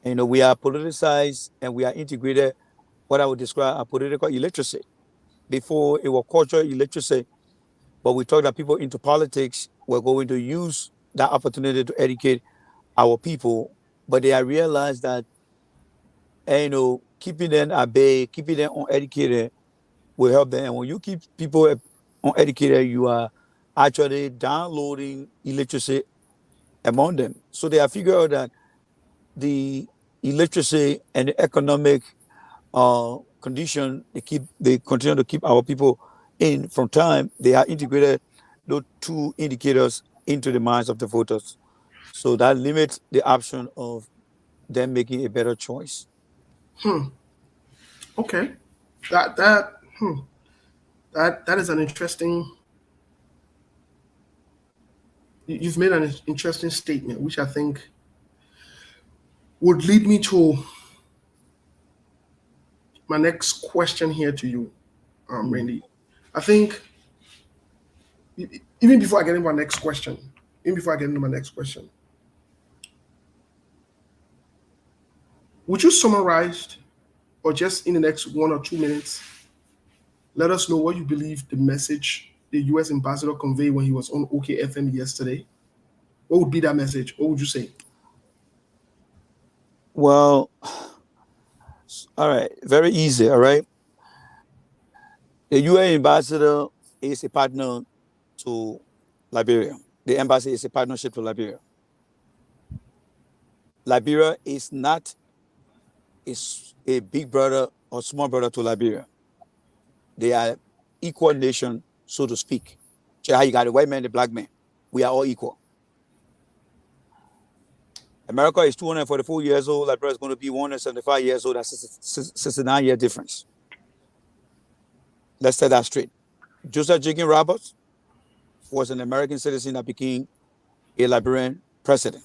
And, we are politicized and we are integrated what I would describe as political illiteracy. Before it was cultural illiteracy, but we thought that people into politics were going to use that opportunity to educate our people. But they have realized that, keeping them at bay, keeping them uneducated will help them. And when you keep people uneducated, you are actually downloading illiteracy among them. So they have figured out that the illiteracy and the economic condition they continue to keep our people in from time. They are integrated those two indicators into the minds of the voters. So that limits the option of them making a better choice. Okay. That is an interesting. You've made an interesting statement, which I think would lead me to my next question here to you, Randy. I think even before I get into my next question, would you summarize, or just in the next 1 or 2 minutes, let us know what you believe the message the U.S. ambassador conveyed when he was on OKFM yesterday? What would be that message? What would you say? Well, all right, very easy. All right, the UN ambassador is a partner to Liberia. The embassy is a partnership to Liberia. Liberia is not a big brother or small brother to Liberia. They are equal nation, so to speak. How you got the white man, the black man. We are all equal. America is 244 years old. Liberia is going to be 175 years old. That's a 69-year difference. Let's set that straight. Joseph Jenkins Roberts was an American citizen that became a Liberian president.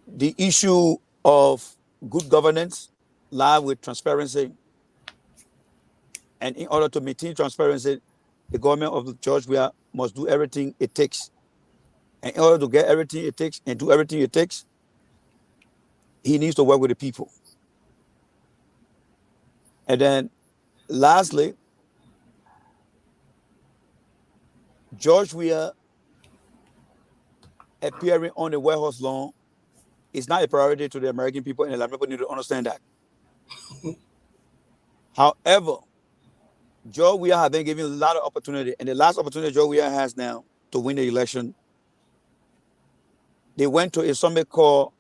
The issue of good governance lies with transparency. And in order to maintain transparency, the government of George Weah must do everything it takes. And in order to get everything it takes and do everything it takes, he needs to work with the people. And then lastly, George Weah appearing on the White House lawn is not a priority to the American people, and the American people need to understand that. However, George Weah have been given a lot of opportunity, and the last opportunity George Weah has now to win the election, they went to a summit called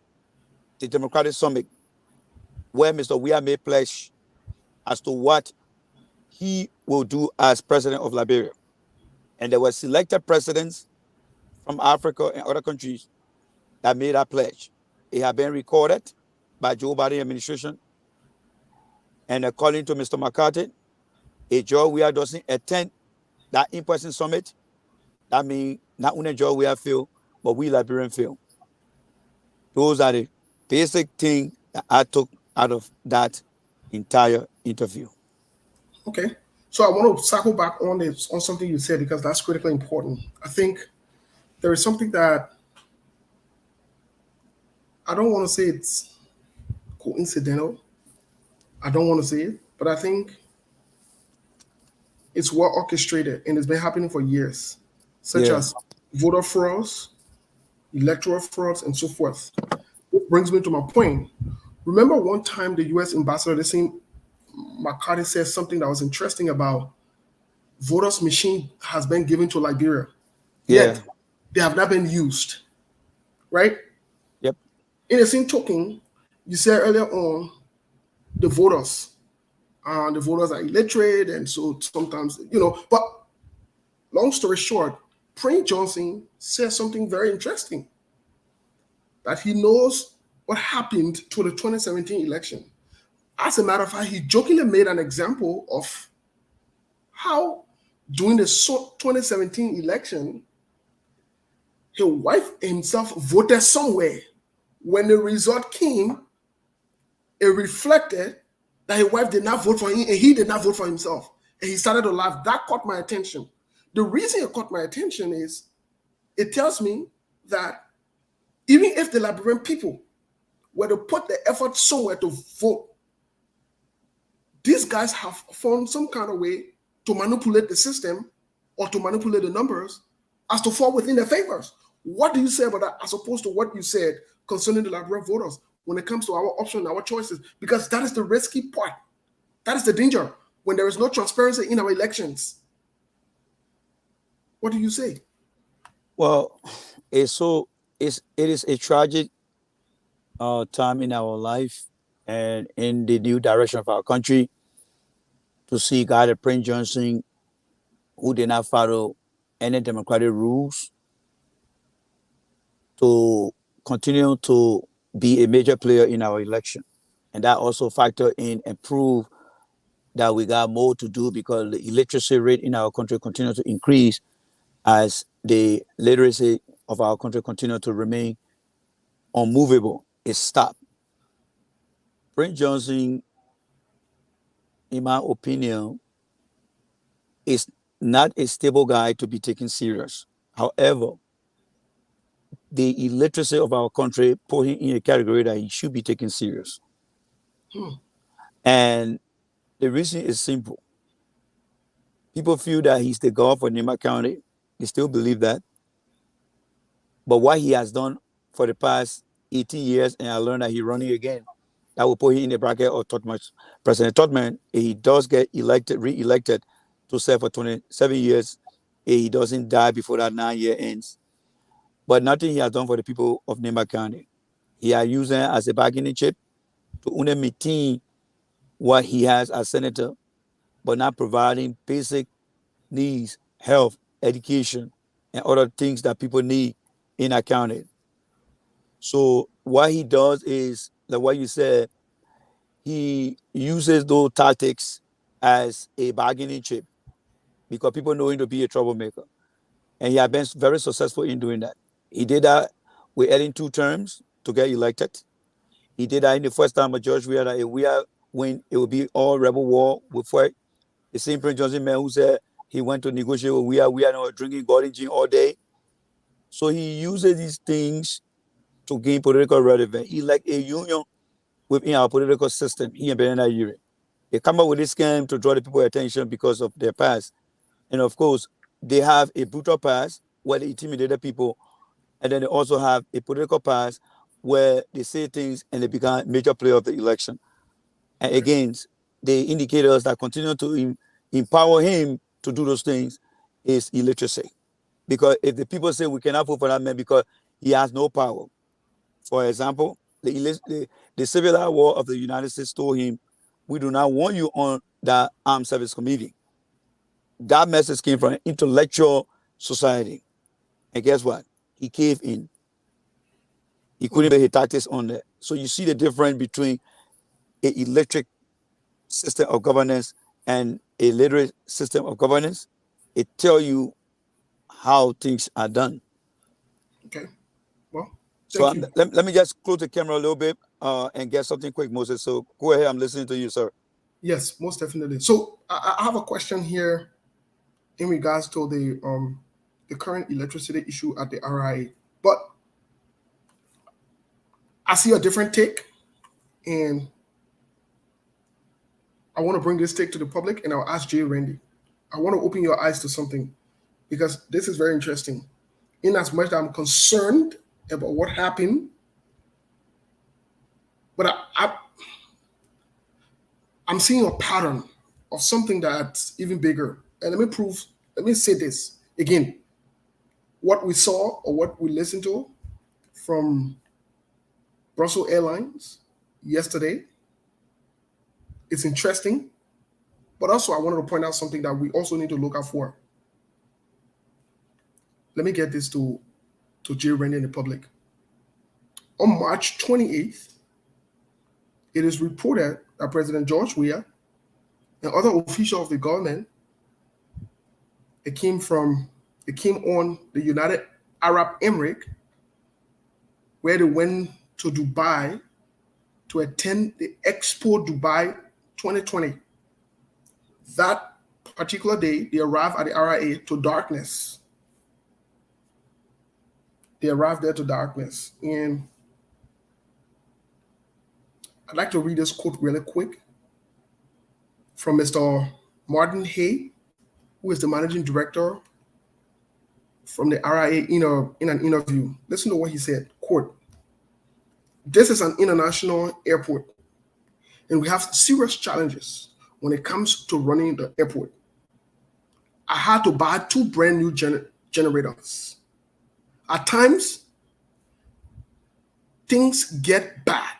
the Democratic Summit, where Mr. Weah made pledge as to what he will do as president of Liberia. And there were selected presidents from Africa and other countries that made that pledge. It had been recorded by Joe Biden administration. And according to Mr. McCarthy, if George Weah doesn't attend that in-person summit, that means not only George Weah fail, but we Liberian fail. Those are the basic things that I took out of that entire interview. Okay. So I want to circle back on this on something you said because that's critically important. I think there is something that I don't want to say it's coincidental. I don't want to say it, but I think it's well orchestrated and it's been happening for years, such as voter frauds, electoral frauds, and so forth. It brings me to my point. Remember one time the U.S. ambassador, the same McCarthy, said something that was interesting about voters' machine has been given to Liberia, yet they have not been used, right? Yep. In the same token, you said earlier on, the voters are illiterate, and so sometimes, but long story short, Prince Johnson said something very interesting, that he knows what happened to the 2017 election. As a matter of fact, he jokingly made an example of how during the 2017 election, his wife himself voted somewhere. When the result came, it reflected that his wife did not vote for him and he did not vote for himself. And he started to laugh. That caught my attention. The reason it caught my attention is it tells me that even if the Liberian people were to put the effort somewhere to vote, these guys have found some kind of way to manipulate the system or to manipulate the numbers as to fall within their favors. What do you say about that as opposed to what you said concerning the Liberian voters when it comes to our options, our choices? Because that is the risky part. That is the danger when there is no transparency in our elections. What do you say? Well, it is a tragic time in our life and in the new direction of our country to see God like Prince Johnson, who did not follow any democratic rules, to continue to be a major player in our election. And that also factor in and prove that we got more to do because the illiteracy rate in our country continues to increase as the literacy of our country continues to remain unmovable. It's stopped. Prince Johnson, in my opinion, is not a stable guy to be taken serious. However, the illiteracy of our country put him in a category that he should be taken serious. And the reason is simple. People feel that he's the god for Nema County. They still believe that. But what he has done for the past 18 years, and I learned that he's running again, that will put him in the bracket of President Todman. If he does get re-elected to serve for 27 years, if he doesn't die before that 9-year ends. But nothing he has done for the people of Nema County. He has used them as a bargaining chip to only maintain what he has as senator, but not providing basic needs, health, education, and other things that people need in a county. So what he does is, like what you said, he uses those tactics as a bargaining chip because people know him to be a troublemaker. And he has been very successful in doing that. He did that with adding 2 terms to get elected. He did that in the first time of George Weah, that if Weah win, it would be all rebel war with fight. The same Prince Johnson man who said he went to negotiate with Weah not drinking golden gin all day. So he uses these things to gain political relevance. He like a union within our political system. He and Bernard Uri. They come up with this scam to draw the people's attention because of their past. And of course, they have a brutal past where they intimidated people. And then they also have a political past where they say things and they become major player of the election. And again, the indicators that continue to empower him to do those things is illiteracy. Because if the people say we cannot vote for that man because he has no power, for example, the Civil War of the United States told him, we do not want you on that armed service committee. That message came from an intellectual society. And guess what? He caved in. He couldn't put his tactics on there. So you see the difference between an electric system of governance and a literate system of governance. It tells you how things are done. Okay. Well, So thank you. let me just close the camera a little bit and get something quick, Moses. So go ahead. I'm listening to you, sir. Yes, most definitely. So I have a question here in regards to the current electricity issue at the RIA, but I see a different take, and I want to bring this take to the public, and I'll ask Jay Randy. I want to open your eyes to something because this is very interesting. In as much as I'm concerned about what happened, but I'm seeing a pattern of something that's even bigger. And let me say this again. What we saw or what we listened to from Brussels Airlines yesterday, it's interesting. But also, I wanted to point out something that we also need to look out for. Let me get this to Jay Randy in the public. On March 28th, it is reported that President George Weah and other officials of the government, it came on the United Arab Emirates, where they went to Dubai to attend the Expo Dubai 2020. That particular day, they arrived at the RIA to darkness. They arrived there to darkness. And I'd like to read this quote really quick from Mr. Martin Hay, who is the managing director from the RIA in an interview. Listen to what he said. Quote, "This is an international airport, and we have serious challenges when it comes to running the airport. I had to buy 2 brand new generators. At times, things get bad.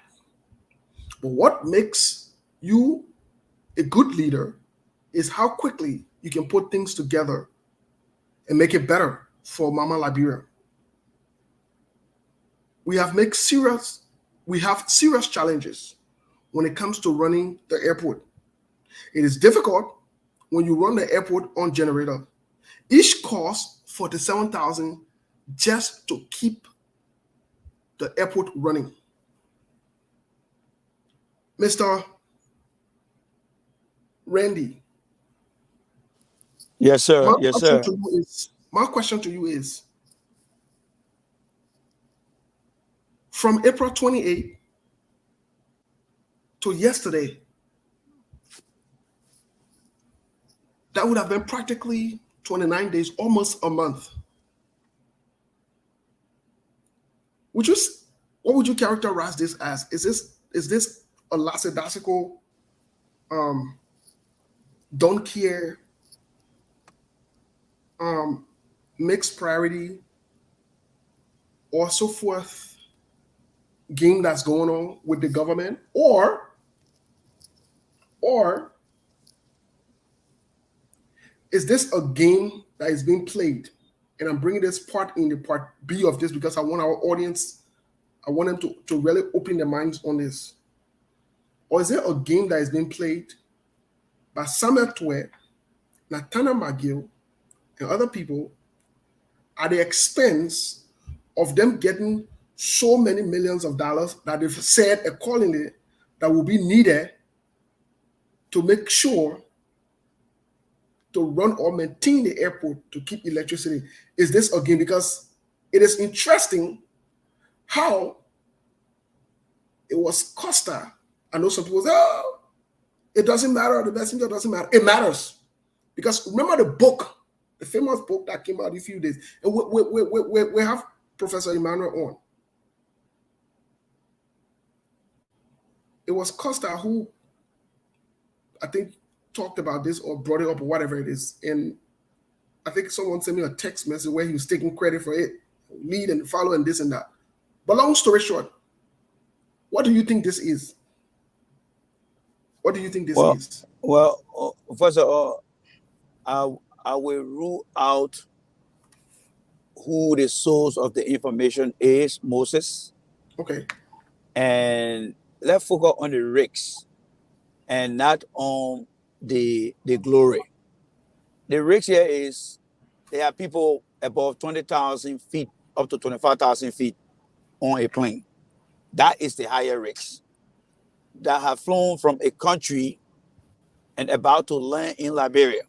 But what makes you a good leader is how quickly you can put things together and make it better for Mama Liberia. We have serious challenges when it comes to running the airport. It is difficult when you run the airport on generator. Each costs $47,000 just to keep the airport running." Mr. Randy. Yes, sir. Yes, sir. My question to you is, from April 28th to yesterday, that would have been practically 29 days, almost a month. What would you characterize this as? Is this a lackadaisical, don't care, mixed priority, or so forth game that's going on with the government, or is this a game that is being played? And I'm bringing this part in the part B of this because I want our audience, I want them to really open their minds on this. Or is it a game that is being played by Samuel Twe, Nathaniel McGill, and other people at the expense of them getting so many millions of dollars that they've said accordingly that will be needed to make sure to run or maintain the airport to keep electricity? Is this a game? Because it is interesting how it was Costa. I know some people say, "Oh, it doesn't matter. The messenger doesn't matter." It matters. Because remember the book, the famous book that came out in a few days. And we have Professor Emmanuel on. It was Costa who, I think, talked about this or brought it up or whatever it is. And I think someone sent me a text message where he was taking credit for it, lead and follow and this and that. But long story short, what do you think this is? What do you think this is? Well, first of all, I will rule out who the source of the information is, Moses. Okay. And let's focus on the risks and not on the glory. The risk here is there are people above 20,000 feet up to 25,000 feet on a plane. That is the higher risk. That have flown from a country and about to land in Liberia.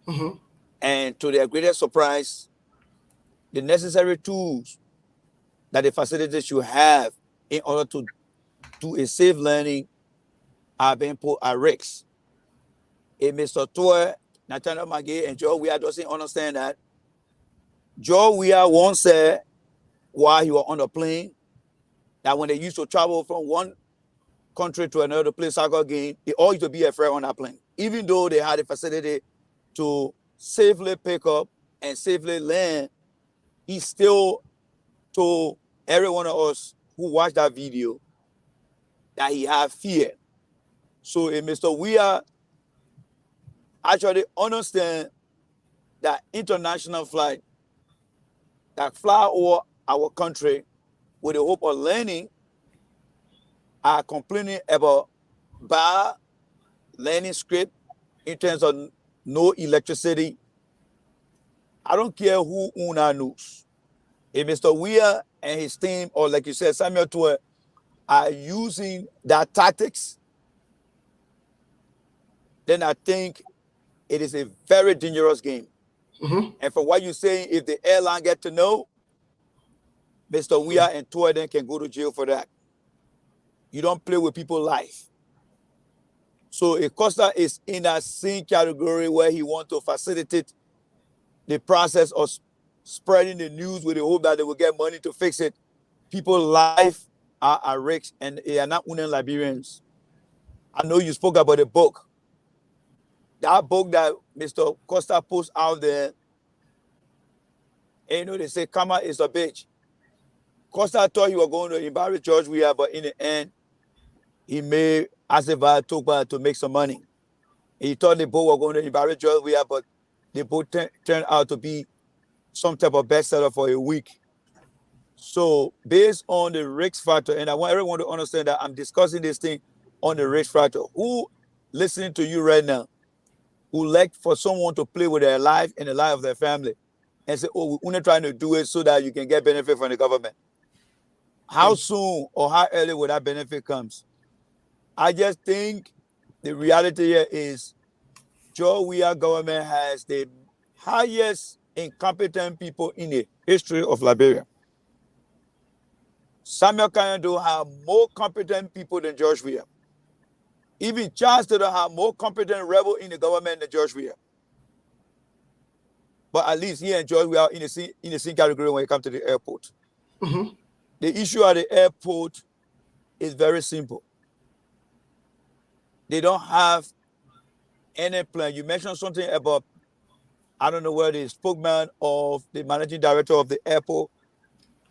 Mm-hmm. And to their greatest surprise, the necessary tools that the facilities should have in order to do a safe landing are being put at risk. If Mr. Toy, Nathaniel Magee, and Joe Weah doesn't understand that, Joe Weah once said while he was on the plane that when they used to travel from one country to another play soccer game, they all used to be afraid on that plane. Even though they had a facility to safely pick up and safely land, he still told every one of us who watched that video that he had fear. So if Mr. Weah actually understand that international flight that fly over our country with the hope of landing are complaining about bad landing script in terms of no electricity. I don't care who own our news. If Mr. Weah and his team, or like you said, Samuel Tour, are using that tactics, then I think it is a very dangerous game. Mm-hmm. And from what you're saying, if the airline get to know, Mr. Weah and Tour then can go to jail for that. You don't play with people's life. So if Costa is in that same category where he wants to facilitate the process of spreading the news with the hope that they will get money to fix it, people's life are at risk and they are not only Liberians. I know you spoke about the book. That book that Mr. Costa posts out there, and they say Kama is a bitch. Costa thought he was going to embarrass George Weah, but in the end, he made Aseva Tokba to make some money. He thought the book was going to embarrass George Weah, but the book turned out to be some type of bestseller for a week. So based on the risk factor, and I want everyone to understand that I'm discussing this thing on the risk factor. Who listening to you right now would like for someone to play with their life and the life of their family and say, oh, we're only trying to do it so that you can get benefit from the government? How soon or how early will that benefit comes? I just think the reality here is George Weah government has the highest incompetent people in the history of Liberia. Samuel Kanyado have more competent people than George Weah. Even Charles Taylor have more competent rebel in the government than George Weah. But at least he and George Weah are in the same category when it comes to the airport. Mm-hmm. The issue at the airport is very simple. They don't have any plan. You mentioned something about, I don't know where the spokesman of the managing director of the airport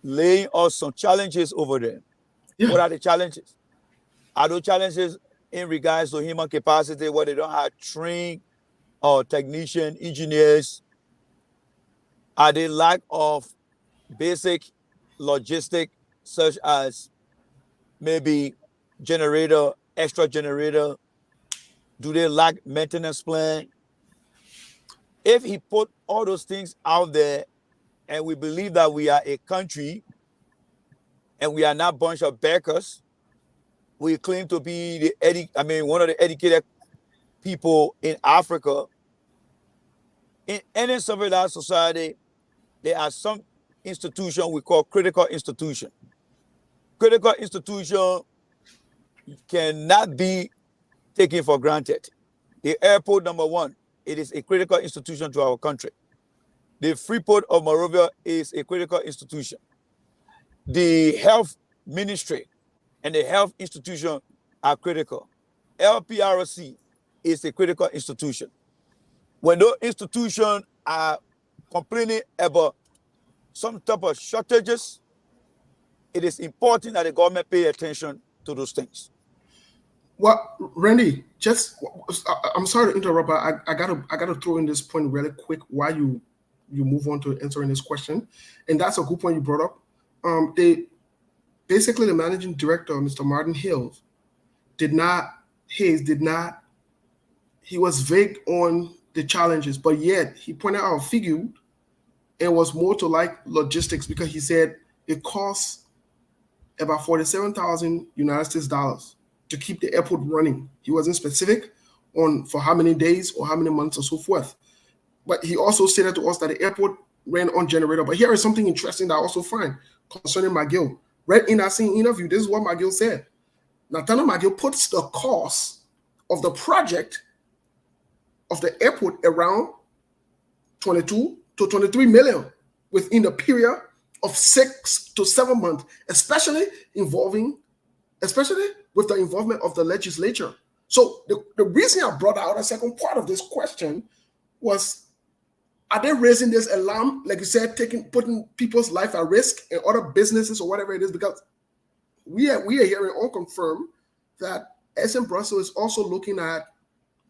laying us some challenges over there. Yeah. What are the challenges? Are those challenges in regards to human capacity where they don't have trained or technician engineers? Are they lack of basic logistic such as maybe generator, extra generator? Do they lack maintenance plan? If he put all those things out there and we believe that we are a country and we are not a bunch of beggars, we claim to be one of the educated people in Africa. In any civilized society, there are some institutions we call critical institution. Critical institution cannot be taken for granted. The airport, number one, it is a critical institution to our country. The Freeport of Monrovia is a critical institution. The health ministry and the health institution are critical. LPRC is a critical institution. When those institutions are complaining about some type of shortages, it is important that the government pay attention to those things. Well, Randy, I'm sorry to interrupt, but I gotta throw in this point really quick while you move on to answering this question, and that's a good point you brought up. The managing director, Mr. Martin Hills, he was vague on the challenges, but yet he pointed out a figure and was more to like logistics, because he said it costs about 47,000 United States dollars to keep the airport running. He wasn't specific on for how many days or how many months or so forth. But he also stated to us that the airport ran on generator. But here is something interesting that I also find concerning McGill. Right in that same interview, this is what McGill said. Nathaniel McGill puts the cost of the project of the airport around 22 to 23 million within the period of 6 to 7 months, especially with the involvement of the legislature. So the reason I brought out a second part of this question was, are they raising this alarm, like you said, putting people's life at risk and other businesses or whatever it is? Because we are hearing unconfirmed that SM Brussels is also looking at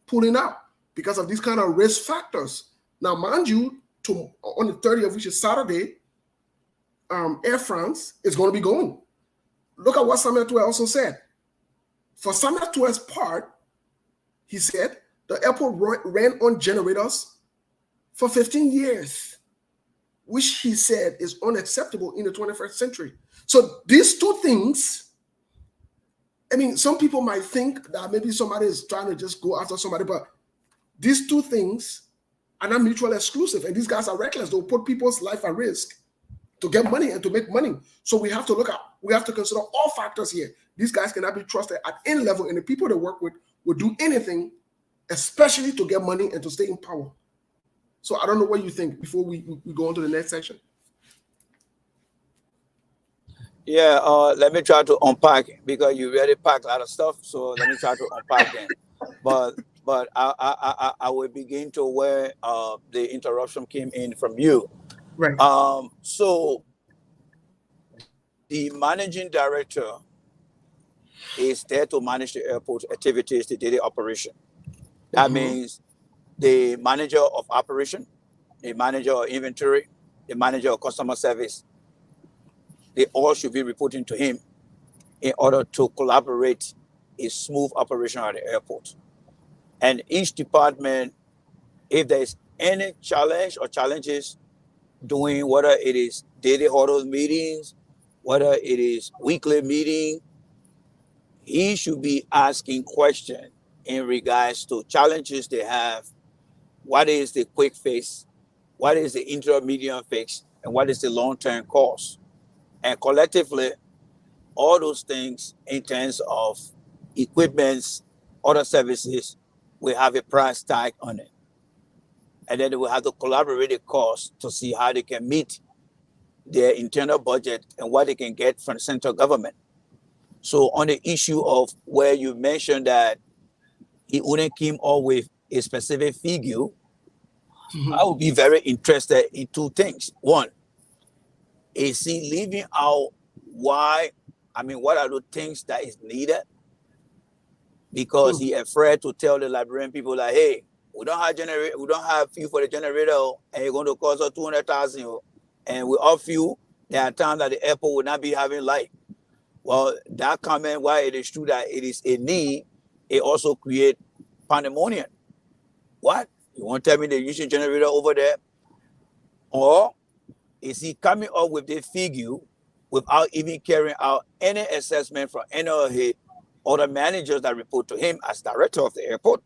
pulling out because of these kind of risk factors. Now, mind you, on the 30th, which is Saturday, Air France is going to be going. Look at what Samuel Touré also said. For Samuel Touré's part, he said the airport ran on generators for 15 years, which he said is unacceptable in the 21st century. So these two things, I mean, some people might think that maybe somebody is trying to just go after somebody, but these two things are not mutually exclusive. And these guys are reckless. They'll put people's life at risk to get money and to make money. So we have to consider all factors here. These guys cannot be trusted at any level, and the people they work with will do anything, especially to get money and to stay in power. So I don't know what you think before we go on to the next section. Yeah, let me try to unpack, because you really packed a lot of stuff. So let me try to unpack it. But I will begin to where the interruption came in from you. Right. So the managing director is there to manage the airport activities, the daily operation. That means the manager of operation, the manager of inventory, the manager of customer service, they all should be reporting to him in order to collaborate a smooth operation at the airport. And each department, if there is any challenge or challenges doing, whether it is daily huddle meetings, whether it is weekly meeting, he should be asking questions in regards to challenges they have. What is the quick fix? What is the intermediate fix? And what is the long-term cost? And collectively, all those things in terms of equipments, other services, we have a price tag on it. And then we have to collaborate the cost to see how they can meet their internal budget and what they can get from the central government. So on the issue of where you mentioned that he only came up with a specific figure, I would be very interested in two things. One, is he leaving out what are the things that is needed? Because he afraid to tell the Liberian people that, hey, we don't have fuel for the generator, and it's going to cost us 200,000, and we offer you, there are times that the airport will not be having light. Well, that comment, while it is true that it is a need, it also creates pandemonium. What? You want to tell me they're using generator over there? Or is he coming up with this figure without even carrying out any assessment from any of his other managers that report to him as director of the airport?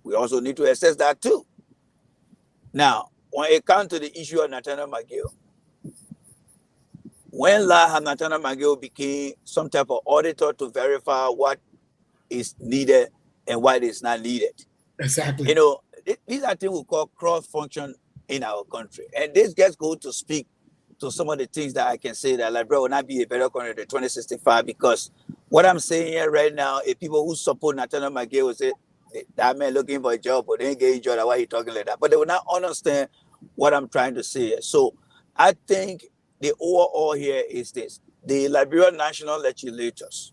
We also need to assess that too. Now, when it comes to the issue of Nathaniel McGill, when Nathaniel McGill became some type of auditor to verify what is needed and what is not needed. Exactly. You know, these are things we call cross-function in our country. And this gets going to speak to some of the things that I can say that Liberia will not be a better country than 2065, because what I'm saying here right now is people who support Nathaniel McGill will say, that man looking for a job, but they ain't getting a job. That's why he talking like that. But they will not understand what I'm trying to say. So I think the overall here is this: the Liberian national legislators,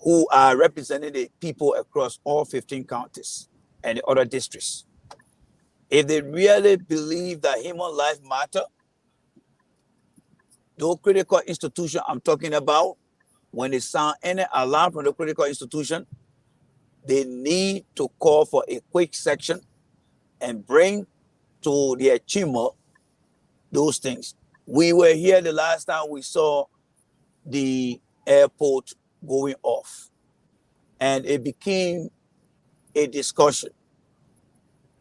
who are representing the people across all 15 counties and the other districts, if they really believe that human life matter, those critical institution I'm talking about, when they sound any alarm from the critical institution, they need to call for a quick section and bring to the chamber those things. We were here the last time we saw the airport going off, and it became a discussion.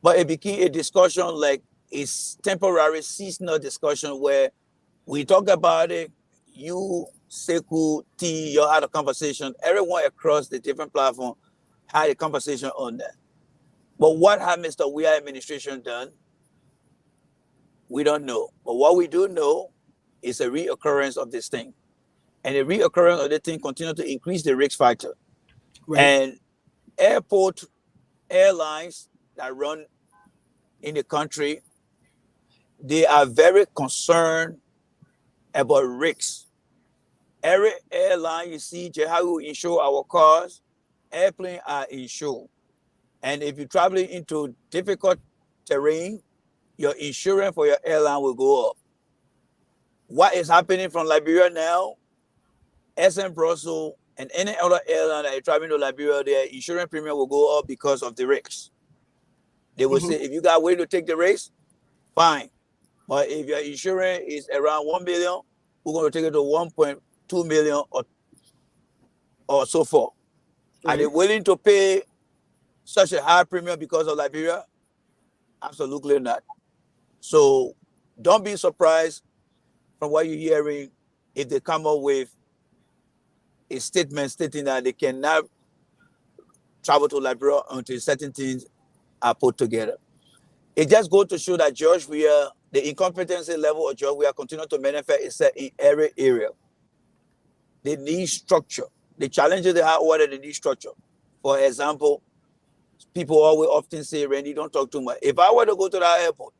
But it became a discussion like it's temporary, seasonal discussion where we talk about it. You, Sekou, T, you had a conversation. Everyone across the different platform had a conversation on that. But what has Mr. Weah administration done? We don't know. But what we do know is a reoccurrence of this thing. And the reoccurrence of the thing continues to increase the risk factor. Right. And airport airlines that run in the country, they are very concerned about risks. Every airline you see, just how we insure our cars, airplanes are insured. And if you're traveling into difficult terrain, your insurance for your airline will go up. What is happening from Liberia now? SM Brussels and any other airline that is traveling to Liberia, their insurance premium will go up because of the risks. They will say, if you got way to take the risk, fine. But if your insurance is around 1 million, we're going to take it to 1.2 million or so forth. Right. Are they willing to pay such a high premium because of Liberia? Absolutely not. So don't be surprised from what you're hearing if they come up with a statement stating that they cannot travel to Liberia until certain things are put together. It just goes to show that George Weah, the incompetency level of George Weah continue to manifest itself in every area. They need structure. The challenges they have, what are they need structure? For example, people always often say, Randy, don't talk too much. If I were to go to that airport,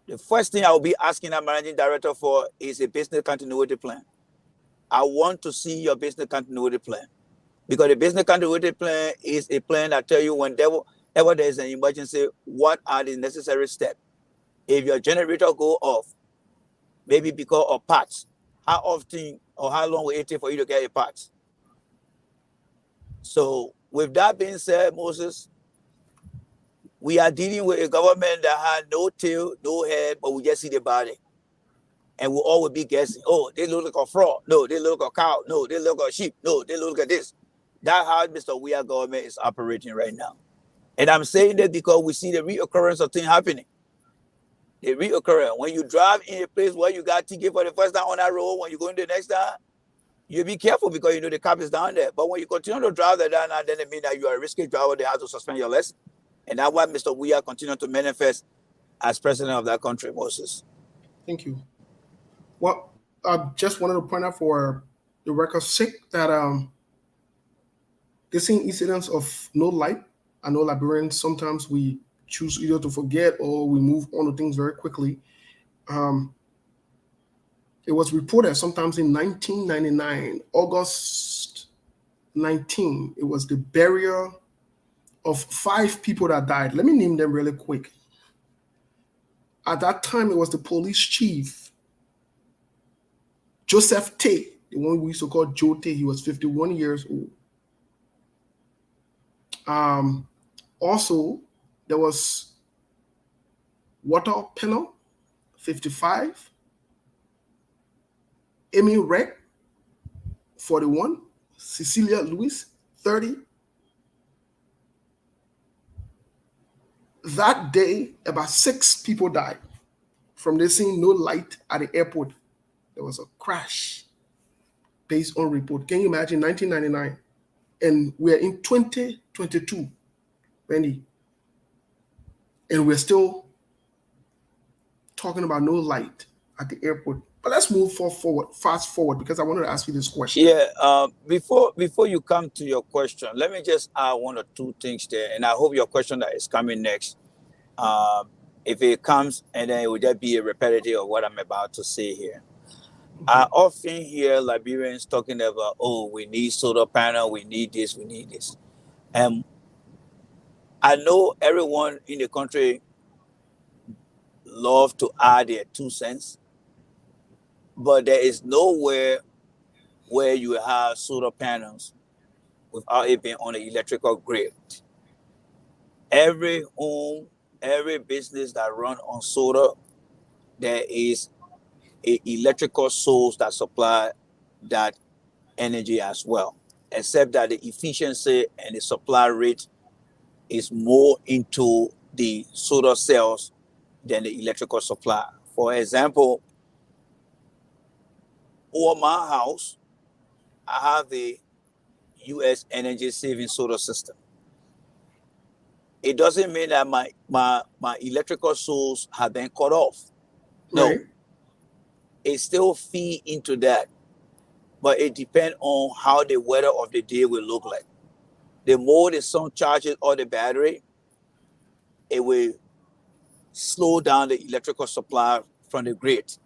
the first thing I will be asking our managing director for is a business continuity plan. I want to see your business continuity plan. Because the business continuity plan is a plan that tells you whenever there is an emergency, what are the necessary steps. If your generator go off, maybe because of parts, how often or how long will it take for you to get a part? So with that being said, Moses, we are dealing with a government that had no tail, no head, but we just see the body. And we'll always be guessing, oh, they look like a frog. No, they look like a cow. No, they look like a sheep. No, they look like this. That's how Mr. Weah government is operating right now. And I'm saying that because we see the reoccurrence of things happening. The reoccurrence. When you drive in a place where you got ticket for the first time on that road, when you go into the next time, you be careful because you know the cop is down there. But when you continue to drive that down, then it means that you are a risky driver. They have to suspend your lesson. And that's why Mr. Weah continues to manifest as president of that country, Moses. Thank you. Well, I just wanted to point out for the record's sake that the same incidents of no light. I know Liberians, sometimes we choose either to forget or we move on to things very quickly. It was reported sometimes in 1999, August 19, it was the burial of 5 people that died. Let me name them really quick. At that time, it was the police chief, Joseph Tay, the one we used to call Joe Tay. He was 51 years old. Also, there was Walter Pennell, 55. Amy Redd, 41. Cecilia Lewis, 30. That day, about 6 people died from there seeing no light at the airport. There was a crash based on report. Can you imagine 1999? And we're in 2022, Randy. And we're still talking about no light at the airport. But let's move fast forward, because I wanted to ask you this question. Yeah. Before you come to your question, let me just add one or two things there, and I hope your question that is coming next, if it comes, and then it will just be a repetitive of what I'm about to say here. I often hear Liberians talking about, oh, we need solar panel, we need this, we need this. And I know everyone in the country love to add their 2 cents, but there is nowhere where you have solar panels without it being on the electrical grid. Every home, every business that run on solar, there is a electrical source that supply that energy as well, except that the efficiency and the supply rate is more into the solar cells than the electrical supply. For example, over my house, I have the US energy saving solar system. It doesn't mean that my electrical source have been cut off. No, Right. it still feed into that, but it depends on how the weather of the day will look like. The more the sun charges all the battery, it will slow down the electrical supply from the grid.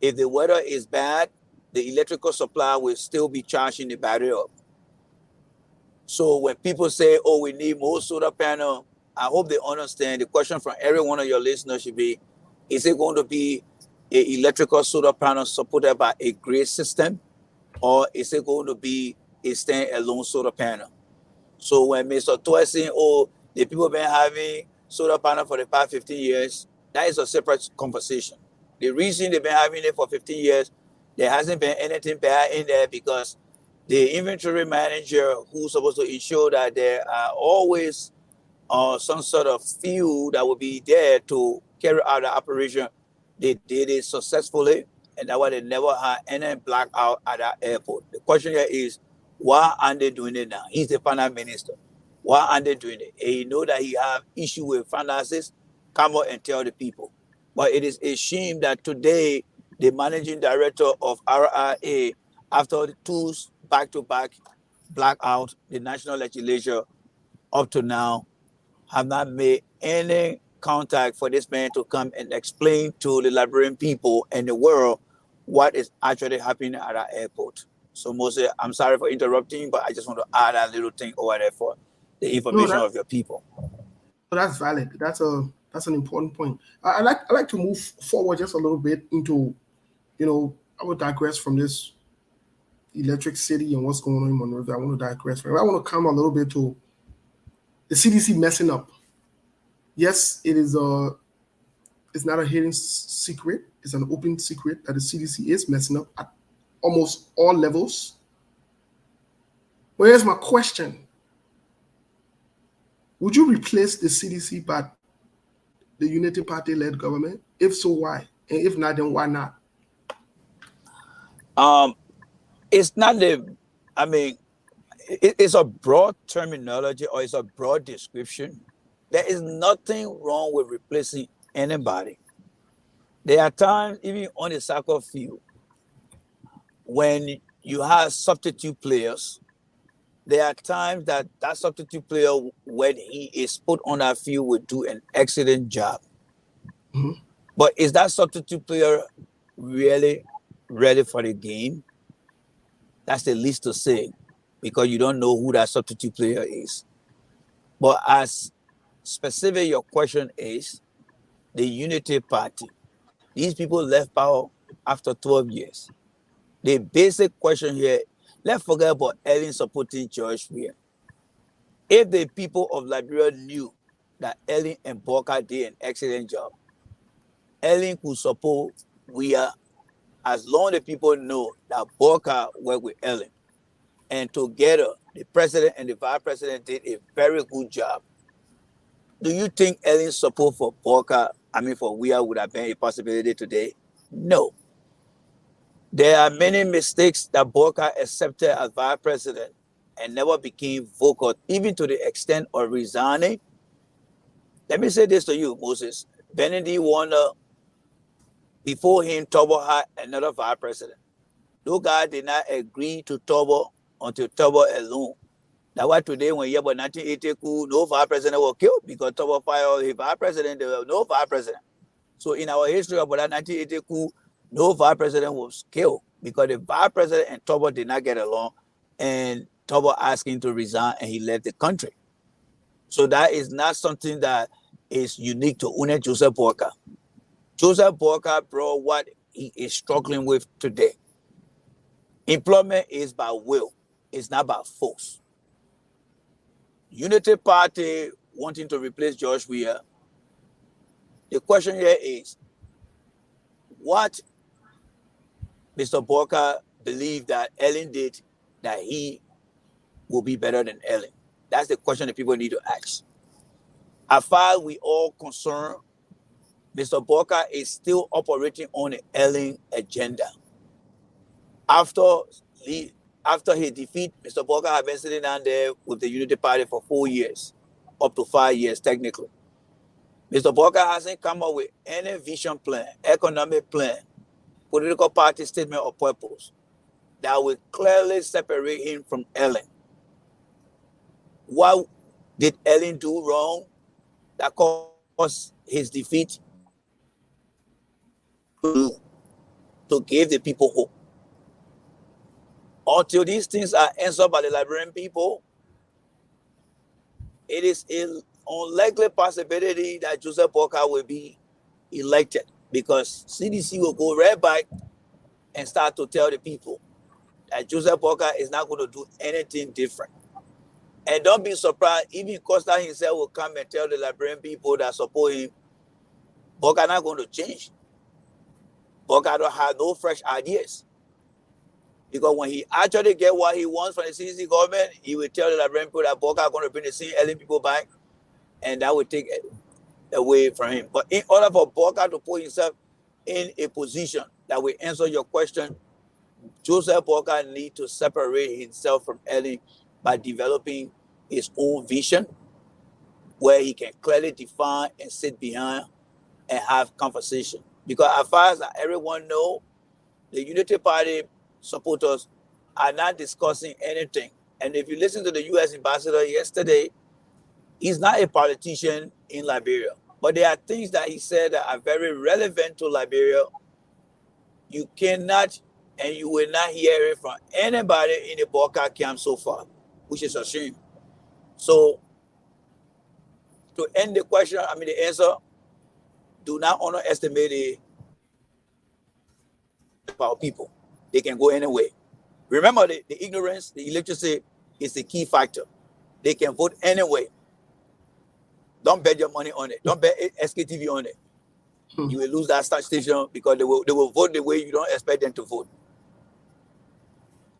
If the weather is bad, the electrical supply will still be charging the battery up. So when people say, oh, we need more solar panel, I hope they understand the question from every one of your listeners should be, is it going to be an electrical solar panel supported by a grid system, or is it going to be a standalone solar panel? So when Mr. Toy saying, oh, the people been having solar panel for the past 15 years, that is a separate conversation. The reason they've been having it for 15 years, there hasn't been anything bad in there, because the inventory manager who's supposed to ensure that there are always some sort of fuel that will be there to carry out the operation, they did it successfully, and that's why they never had any blackout at that airport. The question here is, why aren't they doing it now? He's the finance minister. Why aren't they doing it? And he know that he have issue with finances, come out and tell the people. But it is a shame that today the managing director of RIA, after the two back-to-back blackout, the national legislature up to now have not made any contact for this man to come and explain to the Liberian people and the world what is actually happening at our airport. So Moses, I'm sorry for interrupting, but I just want to add that little thing over there for the information of your people. That's valid. That's an important point. I like to move forward just a little bit into, I would digress from this electric city and what's going on in Monrovia. I want to digress from it. I want to come a little bit to the CDC messing up. Yes, it's not a hidden secret. It's an open secret that the CDC is messing up at almost all levels. But here's my question. Would you replace the CDC by the Unity Party-led government? If so, why? And if not, then why not? It's not it's a broad terminology, or it's a broad description. There is nothing wrong with replacing anybody. There are times, even on the soccer field, when you have substitute players, there are times that substitute player, when he is put on that field, will do an excellent job. Mm-hmm. But is that substitute player really ready for the game? That's the least to say, because you don't know who that substitute player is. But as specific your question is, the Unity Party, these people left power after 12 years. The basic question here, let's forget about Ellen supporting George Weah. If the people of Liberia knew that Ellen and Boca did an excellent job, Ellen could support Weah, as long as the people know that Boca worked with Ellen. And together, the president and the vice president did a very good job. Do you think Ellen's support for for Weah would have been a possibility today? No. There are many mistakes that Boca accepted as vice president and never became vocal, even to the extent of resigning. Let me say this to you, Moses. Benedict Warner Before him, Tobo had another vice president. Those guys did not agree to Tobo until Tobo alone. That's why today, when you have a 1980 coup, no vice president was killed because Tobo fired his vice president. There was no vice president. So in our history about that 1980 coup, no vice president was killed because the vice president and Tobo did not get along, and Tobo asked him to resign, and he left the country. So that is not something that is unique to Une Joseph Boyka. Joseph Boyka brought what he is struggling with today. Employment is by will, it's not by force. Unity Party wanting to replace George Weah. The question here is, what Mr. Boyka believed that Ellen did that he will be better than Ellen? That's the question that people need to ask. As far as we all concerned, Mr. Boyka is still operating on the Ellen agenda. After his defeat, Mr. Boyka has been sitting down there with the Unity Party for 4 years, up to 5 years technically. Mr. Boyka hasn't come up with any vision plan, economic plan, political party statement or purpose that will clearly separate him from Ellen. What did Ellen do wrong that caused his defeat? To give the people hope. Until these things are answered by the Liberian people, it is an unlikely possibility that Joseph Boyka will be elected, because CDC will go right back and start to tell the people that Joseph Boyka is not going to do anything different. And don't be surprised, even Costa himself will come and tell the Liberian people that support him, Boyka not going to change. Boyka don't have no fresh ideas. Because when he actually get what he wants from the CDC government, he will tell the Liberian people that Boyka is going to bring the same Ellen people back, and that will take it away from him. But in order for Boyka to put himself in a position that will answer your question, Joseph Boyka needs to separate himself from Ellen by developing his own vision, where he can clearly define and sit behind and have conversation. Because as far as everyone knows, the Unity Party supporters are not discussing anything. And if you listen to the U.S. ambassador yesterday, he's not a politician in Liberia. But there are things that he said that are very relevant to Liberia. You cannot and you will not hear it from anybody in the Boyka camp so far, which is a shame. So, to end the question, the answer, do not underestimate our people. They can go anywhere. Remember, the ignorance, the illiteracy is the key factor. They can vote anyway. Don't bet your money on it. Don't bet SKTV on it. You will lose that station because they will vote the way you don't expect them to vote.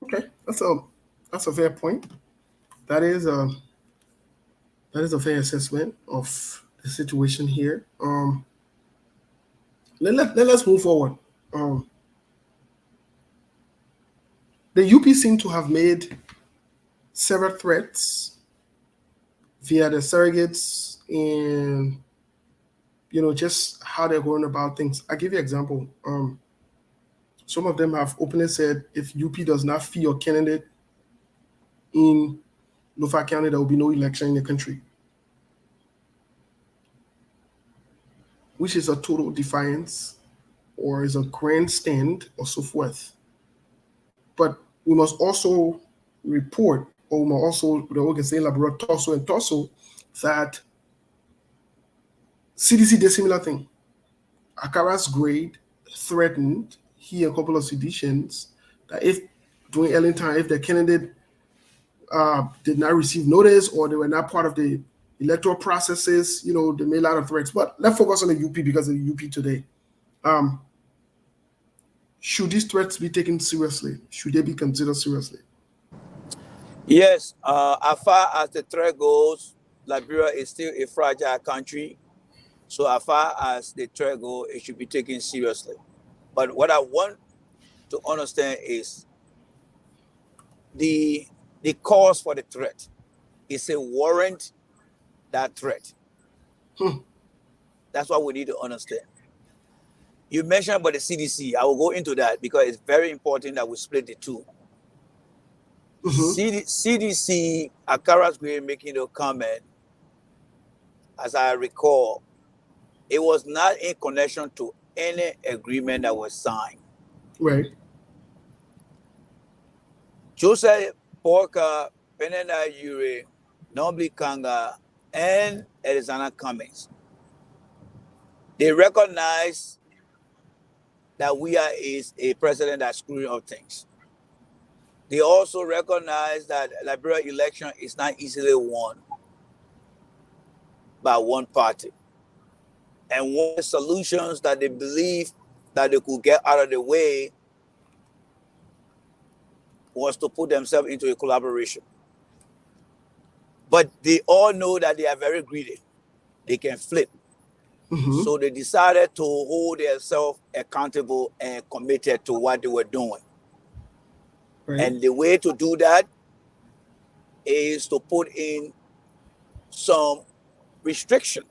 Okay, that's a fair point. That is a fair assessment of the situation here. Let's move forward. The UP seem to have made several threats via the surrogates and just how they're going about things. I'll give you an example. Some of them have openly said if UP does not fee your candidate in Lofa County, there will be no election in the country, which is a total defiance or is a grandstand or so forth. But we must also report, or we must also, the organization Labrador Torso and Torso, that CDC did a similar thing. Akara's grade threatened he and a couple of seditions that if during Ellen time, if the candidate did not receive notice or they were not part of the electoral processes, they made a lot of threats. But let's focus on the UP because of the UP today. Should these threats be taken seriously? Should they be considered seriously? Yes, as far as the threat goes, Liberia is still a fragile country. So as far as the threat goes, it should be taken seriously. But what I want to understand is the cause for the threat. Is a warrant that threat. That's what we need to understand. You mentioned about the CDC. I will go into that because it's very important that we split the two. CDC, Akara's Green making a comment, as I recall, it was not in connection to any agreement that was signed. Right. Joseph Porker, Penena Yure, Nobly Kanga, and Alexander Cummings, they recognize that we are a president that's screwing up things. They also recognize that Liberia election is not easily won by one party. And one of the solutions that they believe that they could get out of the way was to put themselves into a collaboration. But they all know that they are very greedy. They can flip. So they decided to hold themselves accountable and committed to what they were doing. Right. And the way to do that is to put in some restriction.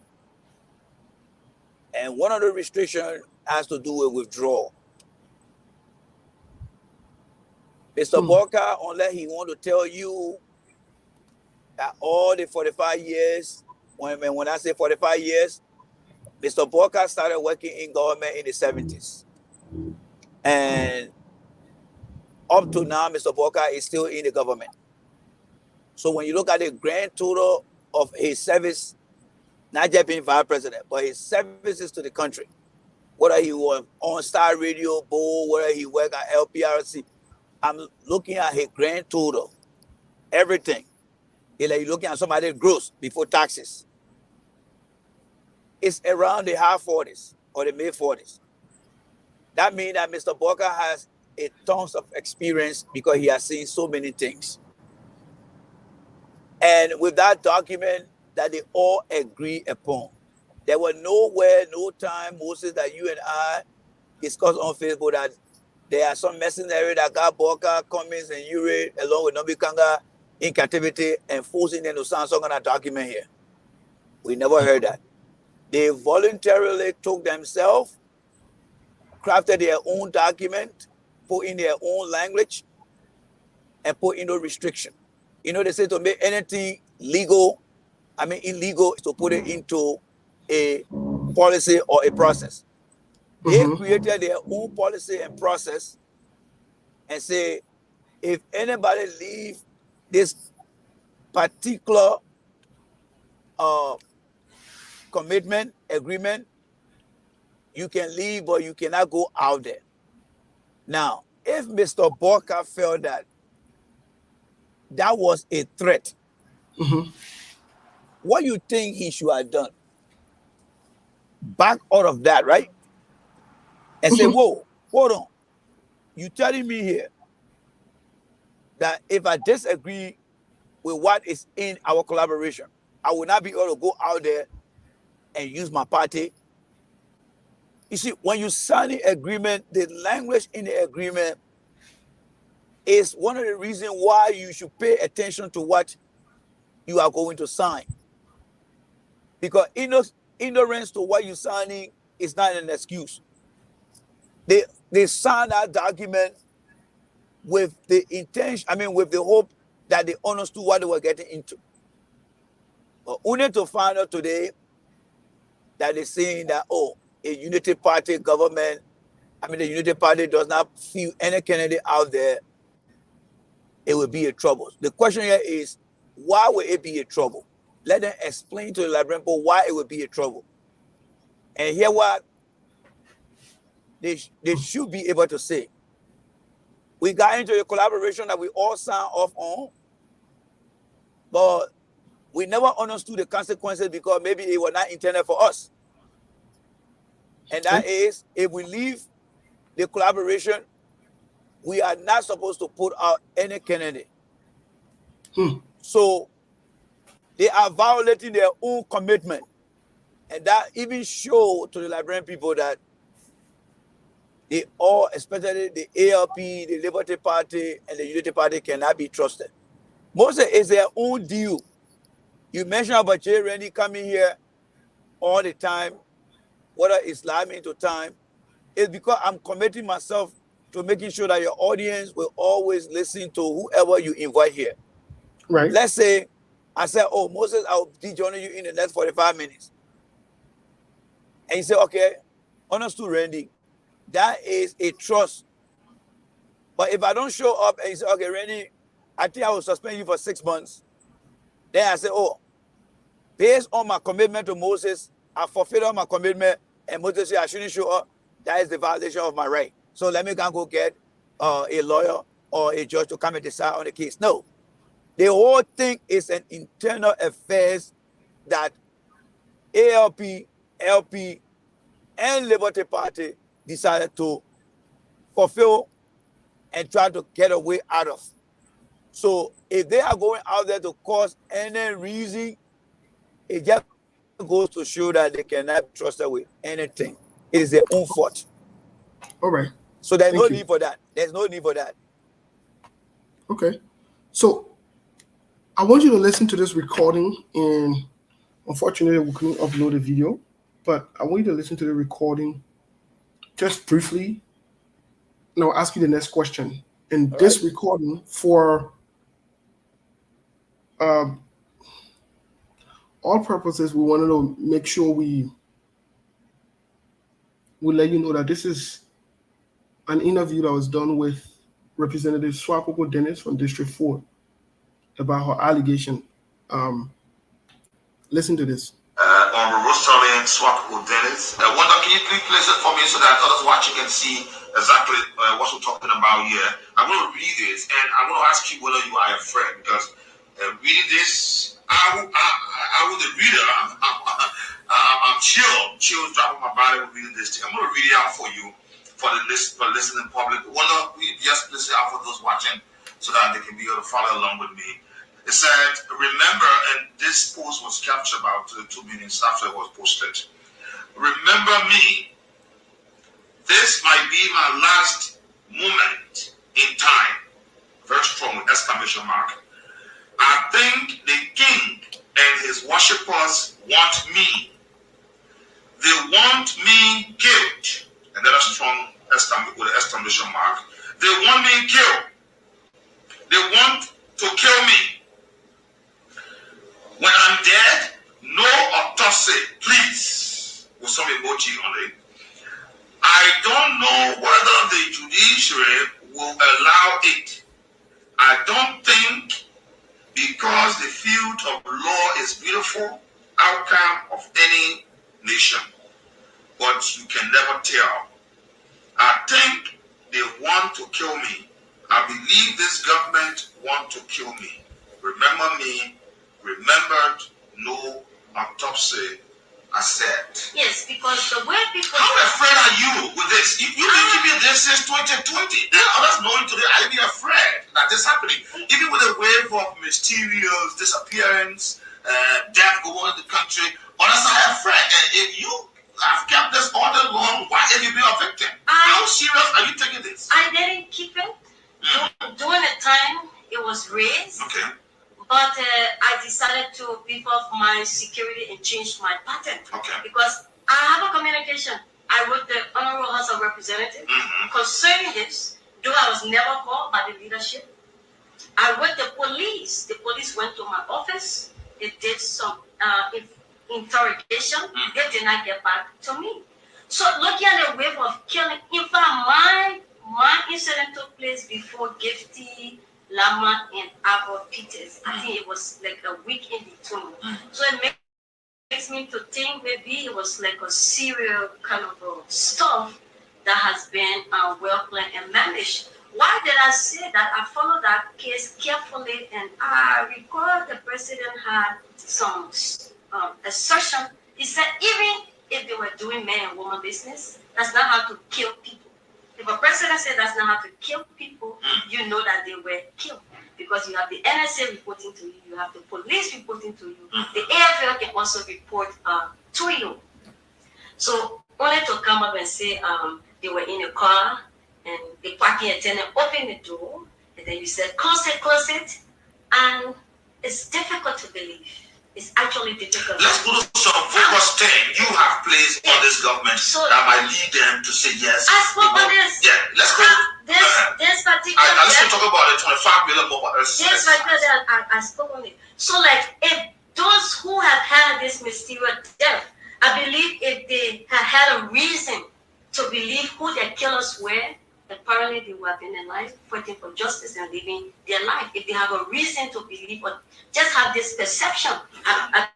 And one of the restrictions has to do with withdrawal. Mr. Borka, unless he want to tell you that all the 45 years, when I say 45 years, Mr. Borka started working in government in the 70s. And up to now, Mr. Borka is still in the government. So when you look at the grand total of his service, not just being vice president, but his services to the country, whether he was on Star Radio, Bowl, whether he worked at LPRC, I'm looking at his grand total, everything. It's like you're looking at somebody's gross before taxes. It's around the high 40s or the mid 40s. That means that Mr. Borka has a tons of experience because he has seen so many things. And with that document that they all agree upon, there was nowhere, no time, Moses, that you and I discussed on Facebook that there are some mercenaries that got Borka, Cummings, and Ure, along with Nobi Kanga, in captivity and forcing them to sign some kind of document here. We never heard that. They voluntarily took themselves, crafted their own document, put in their own language, and put in no restriction. You know, they say to make anything illegal is to put it into a policy or a process. They created their own policy and process and say, if anybody leave this particular commitment, agreement, you can leave, but you cannot go out there. Now, if Mr. Borka felt that that was a threat, what you think he should have done? Back out of that, right? And say, whoa, hold on. You telling me here that if I disagree with what is in our collaboration, I will not be able to go out there and use my party. You see, when you sign the agreement, the language in the agreement is one of the reasons why you should pay attention to what you are going to sign. Because ignorance to what you're signing is not an excuse. They signed that document with the intention, with the hope that they understood what they were getting into. But only to find out today that they're saying that, a unity party government, the unity party does not feel any candidate out there, it will be a trouble. The question here is, why will it be a trouble? Let them explain to the Liberian people why it will be a trouble. And hear what they should be able to say. We got into a collaboration that we all signed off on, but we never understood the consequences because maybe it was not intended for us. And that is, if we leave the collaboration, we are not supposed to put out any candidate. So they are violating their own commitment. And that even show to the Liberian people that they all, especially the ALP, the Liberty Party, and the Unity Party cannot be trusted. Most of it is their own deal. You mentioned about Jay Rennie coming here all the time, whether it's Islam into time. It's because I'm committing myself to making sure that your audience will always listen to whoever you invite here. Right. Let's say I said, oh, Moses, I'll be joining you in the next 45 minutes. And you say, okay, understood, Randy. That is a trust. But if I don't show up and you say, okay, Randy, I think I will suspend you for 6 months. Then I say, oh, based on my commitment to Moses, I fulfilled my commitment, and Moses said I shouldn't show up. That is the violation of my right. So let me go get a lawyer or a judge to come and decide on the case. No. The whole thing is an internal affairs that ALP, LP, and Liberty Party decided to fulfill and try to get away out of. So if they are going out there to cause any reason, it just goes to show that they cannot be trusted with anything. It is their own fault. All right. So there's Thank no you. need for that. There's no need for that. Okay. So I want you to listen to this recording, and unfortunately we couldn't upload the video, but I want you to listen to the recording just briefly. And I'll ask you the next question. And All this right. recording, for all purposes, we wanted to make sure we let you know that this is an interview that was done with Representative Swakoko Dennis from District 4 about her allegation. Listen to this. On Rosalind Swakoko Dennis. Wanda, can you please place it for me so that others watching can see exactly what we're talking about here? I'm going to read this, and I'm going to ask you whether you are afraid, because reading this, I was the reader. I'm chills dropping my body with reading this thing. I'm going to read it out for you, for listening public. Wanda, just listen out for those watching so that they can be able to follow along with me. It said, remember, and this post was captured about 2 minutes after it was posted. Remember me, this might be my last moment in time. Very strong exclamation mark. I think the king and his worshippers want me. They want me killed. Another strong exclamation mark. They want me killed. They want to kill me. When I'm dead, no autopsy, please, with some emoji on it. I don't know whether the judiciary will allow it. I don't think, because the field of law is beautiful outcome of any nation. But you can never tell. I think they want to kill me. I believe this government want to kill me. Remember me. Remembered, no autopsy, I said. Yes, because the way people... How afraid are you with this? If you've been keeping this since 2020, then others knowing today, are you afraid that this is happening? Even with a wave of mysterious disappearance, death going in the country, others are afraid. And if you have kept this all day long, why have you been a victim? How serious are you taking this? I didn't keep it. During the time it was raised. Okay. But I decided to beef up my security and change my pattern. Okay. Because I have a communication. I wrote the Honorable House of Representatives concerning this, though I was never called by the leadership. I wrote the police. The police went to my office. They did some interrogation. They did not get back to me. So looking at the wave of killing, in fact, my incident took place before Gifty, Lama, and Abba Peters. I think it was like a week in between. So it makes me to think maybe it was like a serial kind of stuff that has been well planned and managed. Why did I say that? I followed that case carefully, and I recall the president had some assertion. He said even if they were doing man and woman business, that's not how to kill people. If a president said that's not how to kill people, you know that they were killed. Because you have the NSA reporting to you, you have the police reporting to you, the AFL can also report to you. So only to come up and say they were in a car and the parking attendant opened the door and then you said, close it, and it's difficult to believe. It's actually difficult. Let's go to some focus 10 you have placed on this government that might lead them to say yes. I spoke on this. Yeah, let's go. This particular. Let's talk about the 25 million more. This particular, I spoke on it. So, like, if those who have had this mysterious death, I believe if they had a reason to believe who their killers were, apparently they would have been alive, fighting for justice and living their life. If they have a reason to believe or just have this perception, I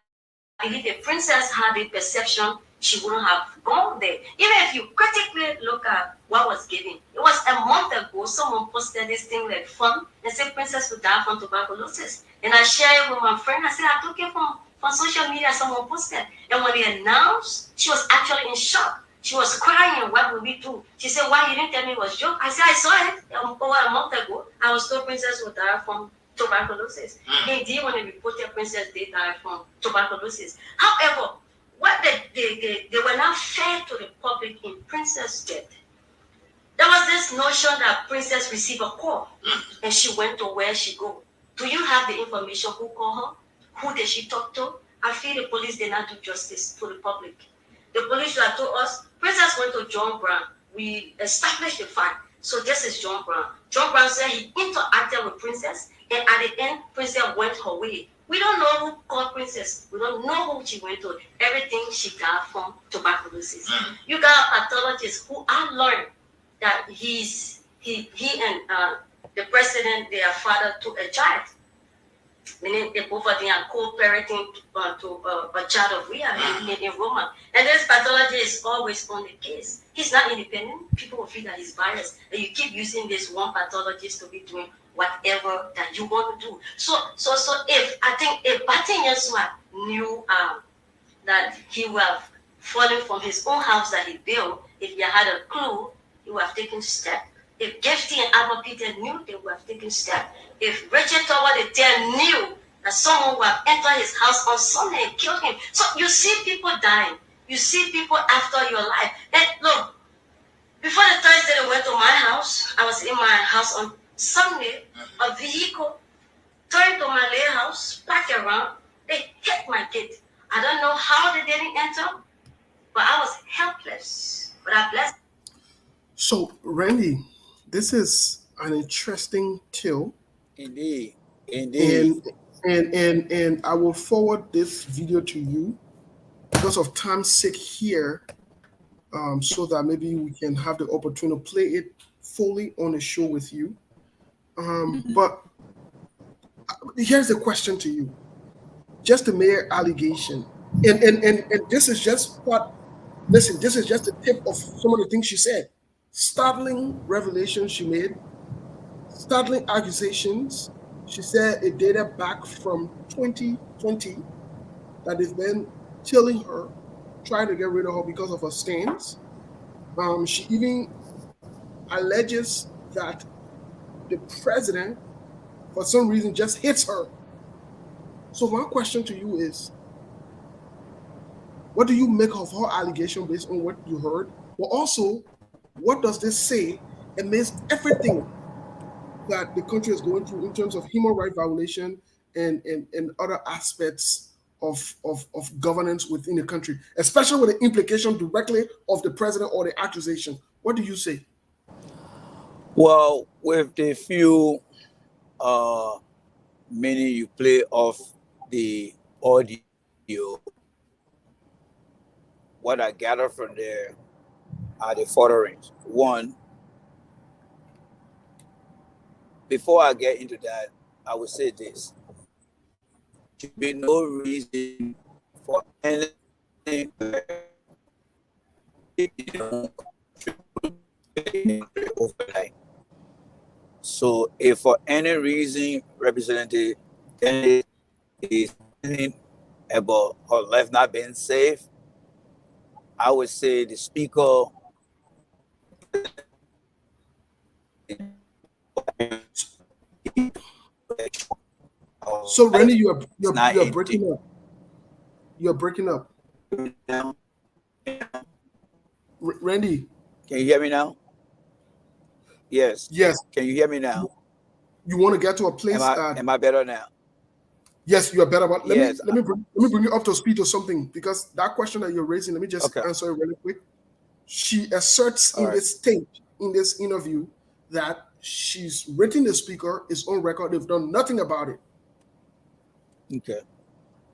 believe the princess had a perception, she wouldn't have gone there. Even if you critically look at what was given, it was a month ago, someone posted this thing like fun and said princess would die from tuberculosis. And I shared it with my friend. I said, I took it from social media, someone posted. And when they announced, she was actually in shock. She was crying, what will we do? She said, why you didn't tell me it was a joke? I said, I saw it over a month ago. I was told princess would die from tuberculosis. Indeed, when they reported princess did die from tuberculosis. However, what they were not fair to the public in princess death. There was this notion that princess received a call and she went to where she go. Do you have the information who called her? Who did she talk to? I feel the police did not do justice to the public. The police that told us, princess went to John Brown. We established the fact. So this is John Brown. John Brown said he interacted with princess, and at the end, princess went her way. We don't know who called princess. We don't know who she went to. Everything she got from tuberculosis. You got a pathologist who I learned that he and the president, their father, took a child. Meaning they both of them are co-parenting to a child of Ria in Roma. And this pathologist is always on the case. He's not independent. People will feel that he's biased. And you keep using this one pathologist to be doing whatever that you want to do. So if Batin Yeswa knew that he would have fallen from his own house that he built, if he had a clue, he would have taken steps. If Gifty and Abba Peter knew, they would have taken steps. If Richard Tower the Dare knew that someone would have entered his house on Sunday and killed him. So you see people dying. You see people after your life. And look, before the Thursday they went to my house, I was in my house on Sunday, a vehicle turned to my lay house, back around, they hit my gate. I don't know how they didn't enter, but I was helpless. But I blessed. So, Randy, this is an interesting tale. Indeed. And I will forward this video to you because of time's sake here, so that maybe we can have the opportunity to play it fully on the show with you. But here's the question to you: just the mere allegation, and this is just what. Listen, this is just the tip of some of the things she said. Startling revelations she made, startling accusations. She said it dated back from 2020 that they've been killing her, trying to get rid of her because of her stains. She even alleges that the president, for some reason, just hits her. So my question to you is, what do you make of her allegation based on what you heard? But also, what does this say amidst everything that the country is going through in terms of human rights violation and other aspects of governance within the country, especially with the implication directly of the president or the accusation? What do you say? Well, with the few minute you play off the audio, what I gather from there are the following. One, before I get into that, I will say this. There should be no reason for anything overnight. So if for any reason Representative Kennedy is thinking about her life not being safe, I would say the speaker So Randy, you're breaking up. You're breaking up. Randy. Can you hear me now? Yes. Yes. Can you hear me now? You want to get to a place am I better now? Yes, you are better. But Yes. let me bring you up to speed or something, because that question that you're raising, let me just Okay. answer it really quick. She asserts All in right. this tape, in this interview, that she's written the speaker, is on record. They've done nothing about it. Okay.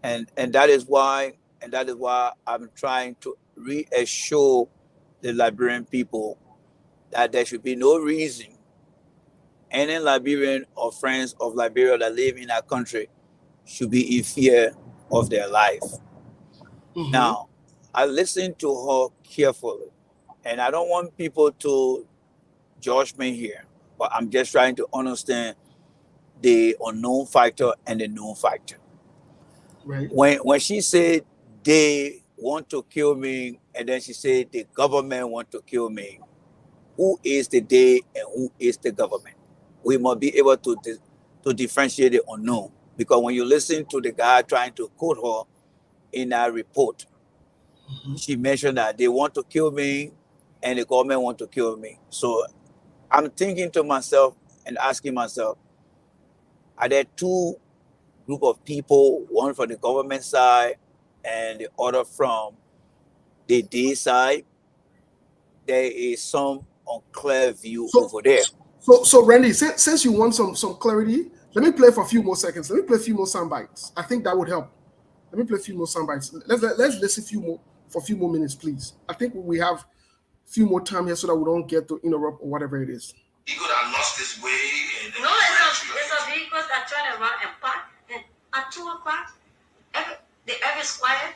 And that is why I'm trying to reassure the Liberian people that there should be no reason any Liberian or friends of Liberia that live in our country should be in fear of their life. Mm-hmm. Now, I listened to her carefully, and I don't want people to judge me here, but I'm just trying to understand the unknown factor and the known factor. Right. When she said they want to kill me, and then she said the government want to kill me, who is the they and who is the government? We must be able to differentiate the unknown, because when you listen to the guy trying to quote her in our report, Mm-hmm. she mentioned that they want to kill me and the government want to kill me. So I'm thinking to myself and asking myself, are there two group of people, one from the government side and the other from the D side? There is some unclear view So, over there. so Randy, since you want some clarity, let me play for a few more seconds. Let me play a few more sound bites. I think that would help. Let me play a few more sound bites. Let's listen for a few more minutes, please. I think we have a few more time here so that we don't get to interrupt or whatever it is. He could have lost his way. No, it's a vehicles that turn around and park. And at 2 o'clock, the air is quiet.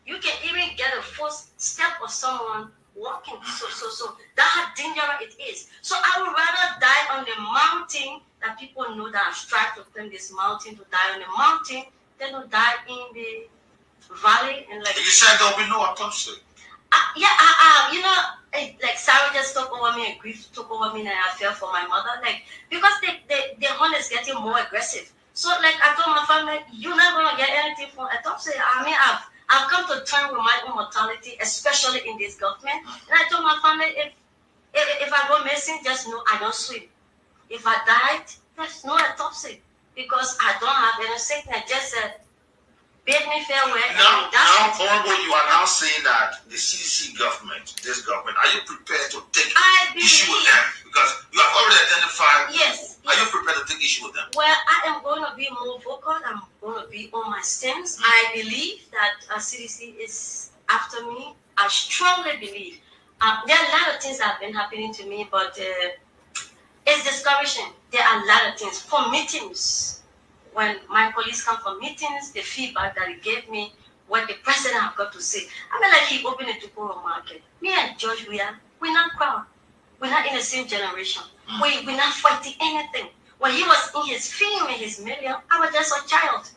You can even get a first step of someone walking. So that's how dangerous it is. So I would rather die on the mountain that people know that I've tried to climb this mountain, to die on the mountain than to die in the valley. And like You said there'll be no autopsy. Like Sarah just took over me and grief took over me, and I fell for my mother. Like, because the hunt is getting more aggressive. So like I told my family, you're not gonna get anything from autopsy. I mean, I've come to terms with my own mortality, especially in this government. And I told my family, if I go missing, just know I don't sleep. If I died, there's no autopsy because I don't have any sickness. Just bid me farewell. Now, Honorable, you are now saying that the CDC government, this government, are you prepared to take issue with them? Because you have already identified. Yes. Are you prepared to take issue with them? Well, I am going to be more vocal. I'm going to be on my stems. I believe that CDC is after me. I strongly believe. There are a lot of things that have been happening to me, but it's discouraging. There are a lot of things. For meetings, when my police come for meetings, the feedback that he gave me, what the president have got to say. I mean, like he opened a Tukoro market. Me and George, we're not crowd. We're not in the same generation. We're not fighting anything. When he was in his film, in his million, I was just a child.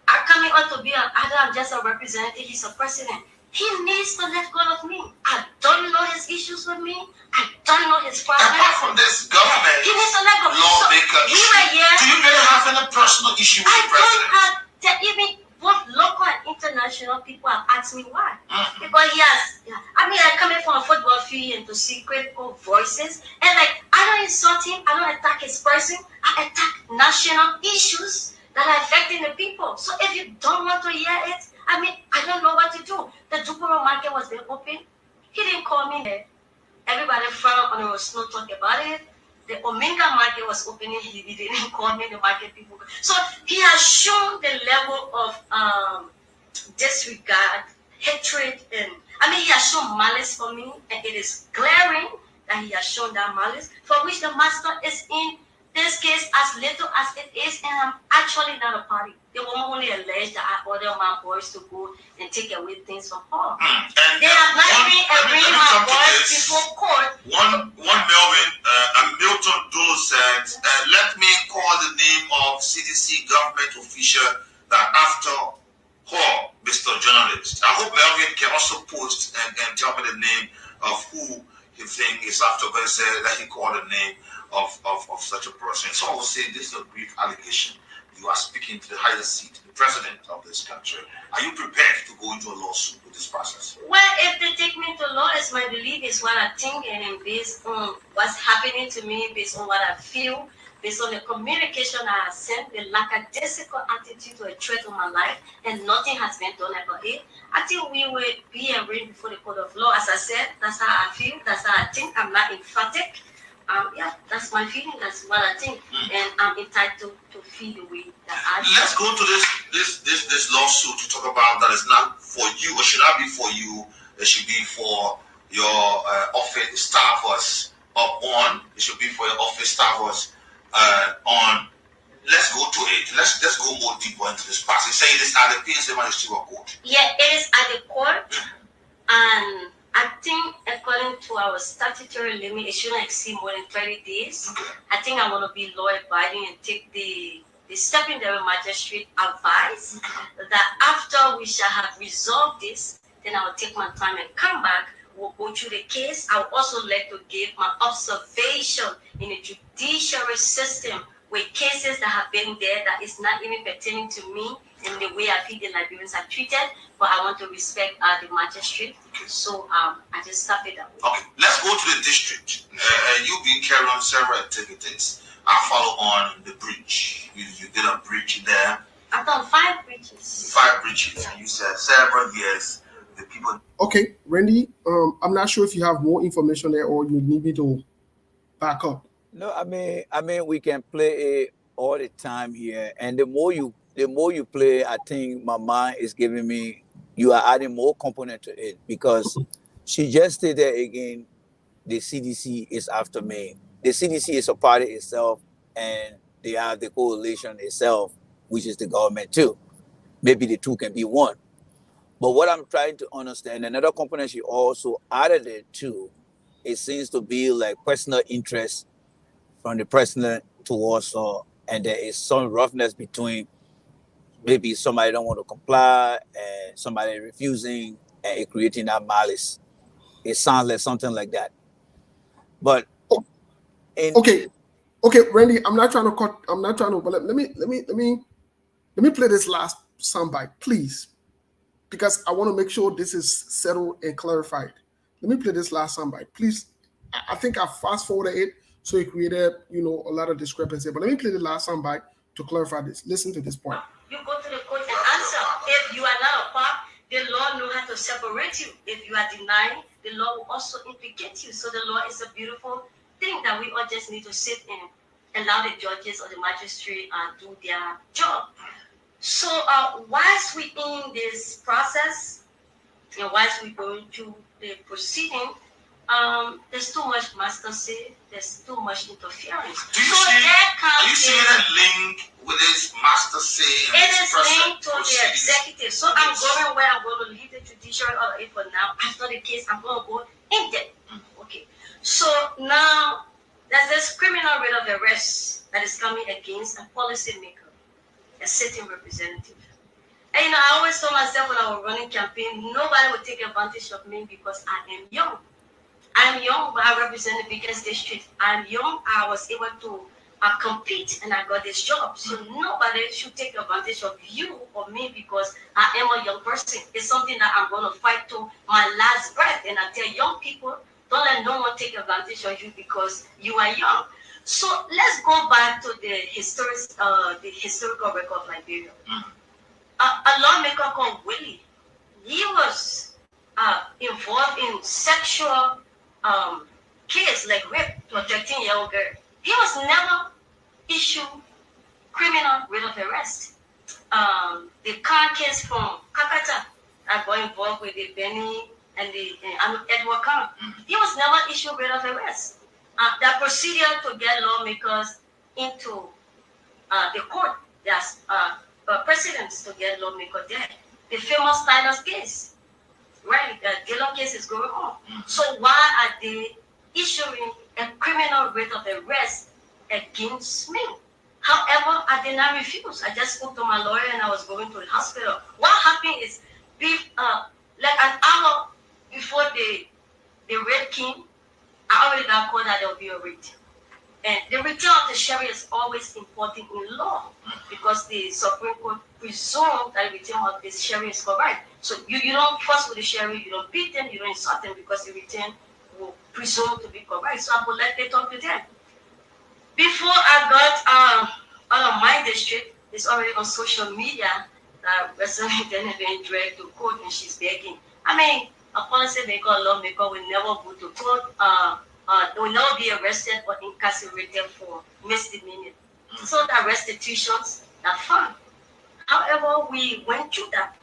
I'm coming out to be I'm just a representative. He's a president. He needs to let go of me. I don't know his issues with me. I don't know his problems. Apart from this government, he needs to let go. lawmaker, do you really have any personal issue with the president? I don't have, even both local and international people have asked me why. Because he has, I come in from a football field and to see critical voices. And like, I don't insult him. I don't attack his person. I attack national issues that are affecting the people. So if you don't want to hear it, I don't know what to do. The Duporo market was being open. He didn't call me there. Everybody frowned on it, was no talk about it. The Omega market was opening. He didn't call me, the market people. So he has shown the level of disregard, hatred, and he has shown malice for me, and it is glaring that he has shown that malice, for which the master is in this case as little as it is, and I'm actually not a party. The woman only alleged that I ordered my boys to go and take away things from her. They have not even agreed my boys before court. One Milton Doe said, let me call the name of CDC government official that after call Mr. Journalist. I hope Melvin can also post and tell me the name of who he think is after, but say that he called the name of such a person. So I will say this is a brief allegation. You are speaking to the highest seat, the president of this country. Are you prepared to go into a lawsuit with this process? Well, if they take me to law, it's my belief, is what I think, and based on what's happening to me, based on what I feel, based on the communication I have sent, the lackadaisical attitude to a threat to my life, and nothing has been done about it. I think we will be arraigned before the court of law. As I said, that's how I feel, that's how I think. I'm not emphatic. Yeah, that's my feeling, that's what I think. And I'm entitled to feel the way that I feel. Let's go to this lawsuit to talk about that is not for you, or should not be for you. It should be for your office staffers up on. It should be for your office staffers on. Let's go to it. Let's go more deeper into this passage. Say it is at the PSA Magistrate Court. Yeah, it is at the court, and I think according to our statutory limit, it shouldn't exceed more than 30 days. Okay. I think I want to be law-abiding and take the secondary magistrate advice that after we shall have resolved this, then I will take my time and come back. We'll go through the case. I would also like to give my observation in the judiciary system with cases that have been there that is not even pertaining to me and the way I feel the Liberians are treated, but I want to respect the magistrate. So I just stop it up. Okay, let's go to the district. You've been carrying on several activities. I follow on the bridge. You did a bridge there. I've done 5 bridges. 5 bridges. You said several years. The people. Okay, Randy, I'm not sure if you have more information there or you need me to back up. No, I mean, we can play it all the time here, and the more you play, I think my mind is giving me you are adding more component to it, because she just stated again, the CDC is after me. The CDC is a party itself, and they have the coalition itself, which is the government too. Maybe the two can be one. But what I'm trying to understand, another component she also added it to, it seems to be like personal interest from the president towards her, and there is some roughness between maybe somebody don't want to comply and somebody refusing, and it creating that malice. It sounds like something like that. But okay, Randy, I'm not trying to cut. I'm not trying to. But let me play this last soundbite, please, because I want to make sure this is settled and clarified. Let me play this last soundbite, please. I think I fast forwarded it, so it created, a lot of discrepancy. But let me play the last soundbite to clarify this. Listen to this point. You go to the court and answer. If you are not a part, the law knows how to separate you. If you are denying, the law will also implicate you. So the law is a beautiful thing that we all just need to sit and allow the judges or the magistrate do their job. So whilst we in this process, and whilst we going through the proceeding, there's too much master say, there's too much interference. Are you seeing a link with this master say? It is linked to the executive. So I'm going where I'm going to leave the judiciary out of it for now. After the case, I'm going to go in depth. Okay. So now there's this criminal rate of arrest that is coming against a policymaker, a sitting representative. And I always told myself when I was running campaign, nobody would take advantage of me because I am young. I'm young, but I represent the biggest district. I'm young. I was able to compete, and I got this job. So nobody should take advantage of you or me because I am a young person. It's something that I'm going to fight to my last breath. And I tell young people, don't let no one take advantage of you because you are young. So let's go back to the historical record of Liberia. A lawmaker called Willie, he was involved in sexual case like rape to a 13-year-old girl. He was never issued criminal writ of arrest. The car case from Kakata that got involved with the Benny and the Edward Khan, he was never issued writ of arrest. That procedure to get lawmakers into the court, there's precedents to get lawmakers there. The famous Tyler's case. Right, the Dillon case is going on. So why are they issuing a criminal writ of arrest against me? However, I did not refuse. I just spoke to my lawyer and I was going to the hospital. What happened is, like an hour before the raid came, I already got called that there will be a raid. And the return of the sheriff is always important in law because the Supreme Court presumes that the return of the sheriff is correct. So you don't fuss with the sheriff, you don't beat them, you don't insult them because the return will presume to be correct. So I would like to talk to them. Before I got out of my district, it's already on social media that Resident Lieutenant being dragged to court and she's begging. I mean, a policymaker, a lawmaker will never go to court, will never be arrested or incarcerated for misdemeanor. So the restitutions are fine. However, we went through that.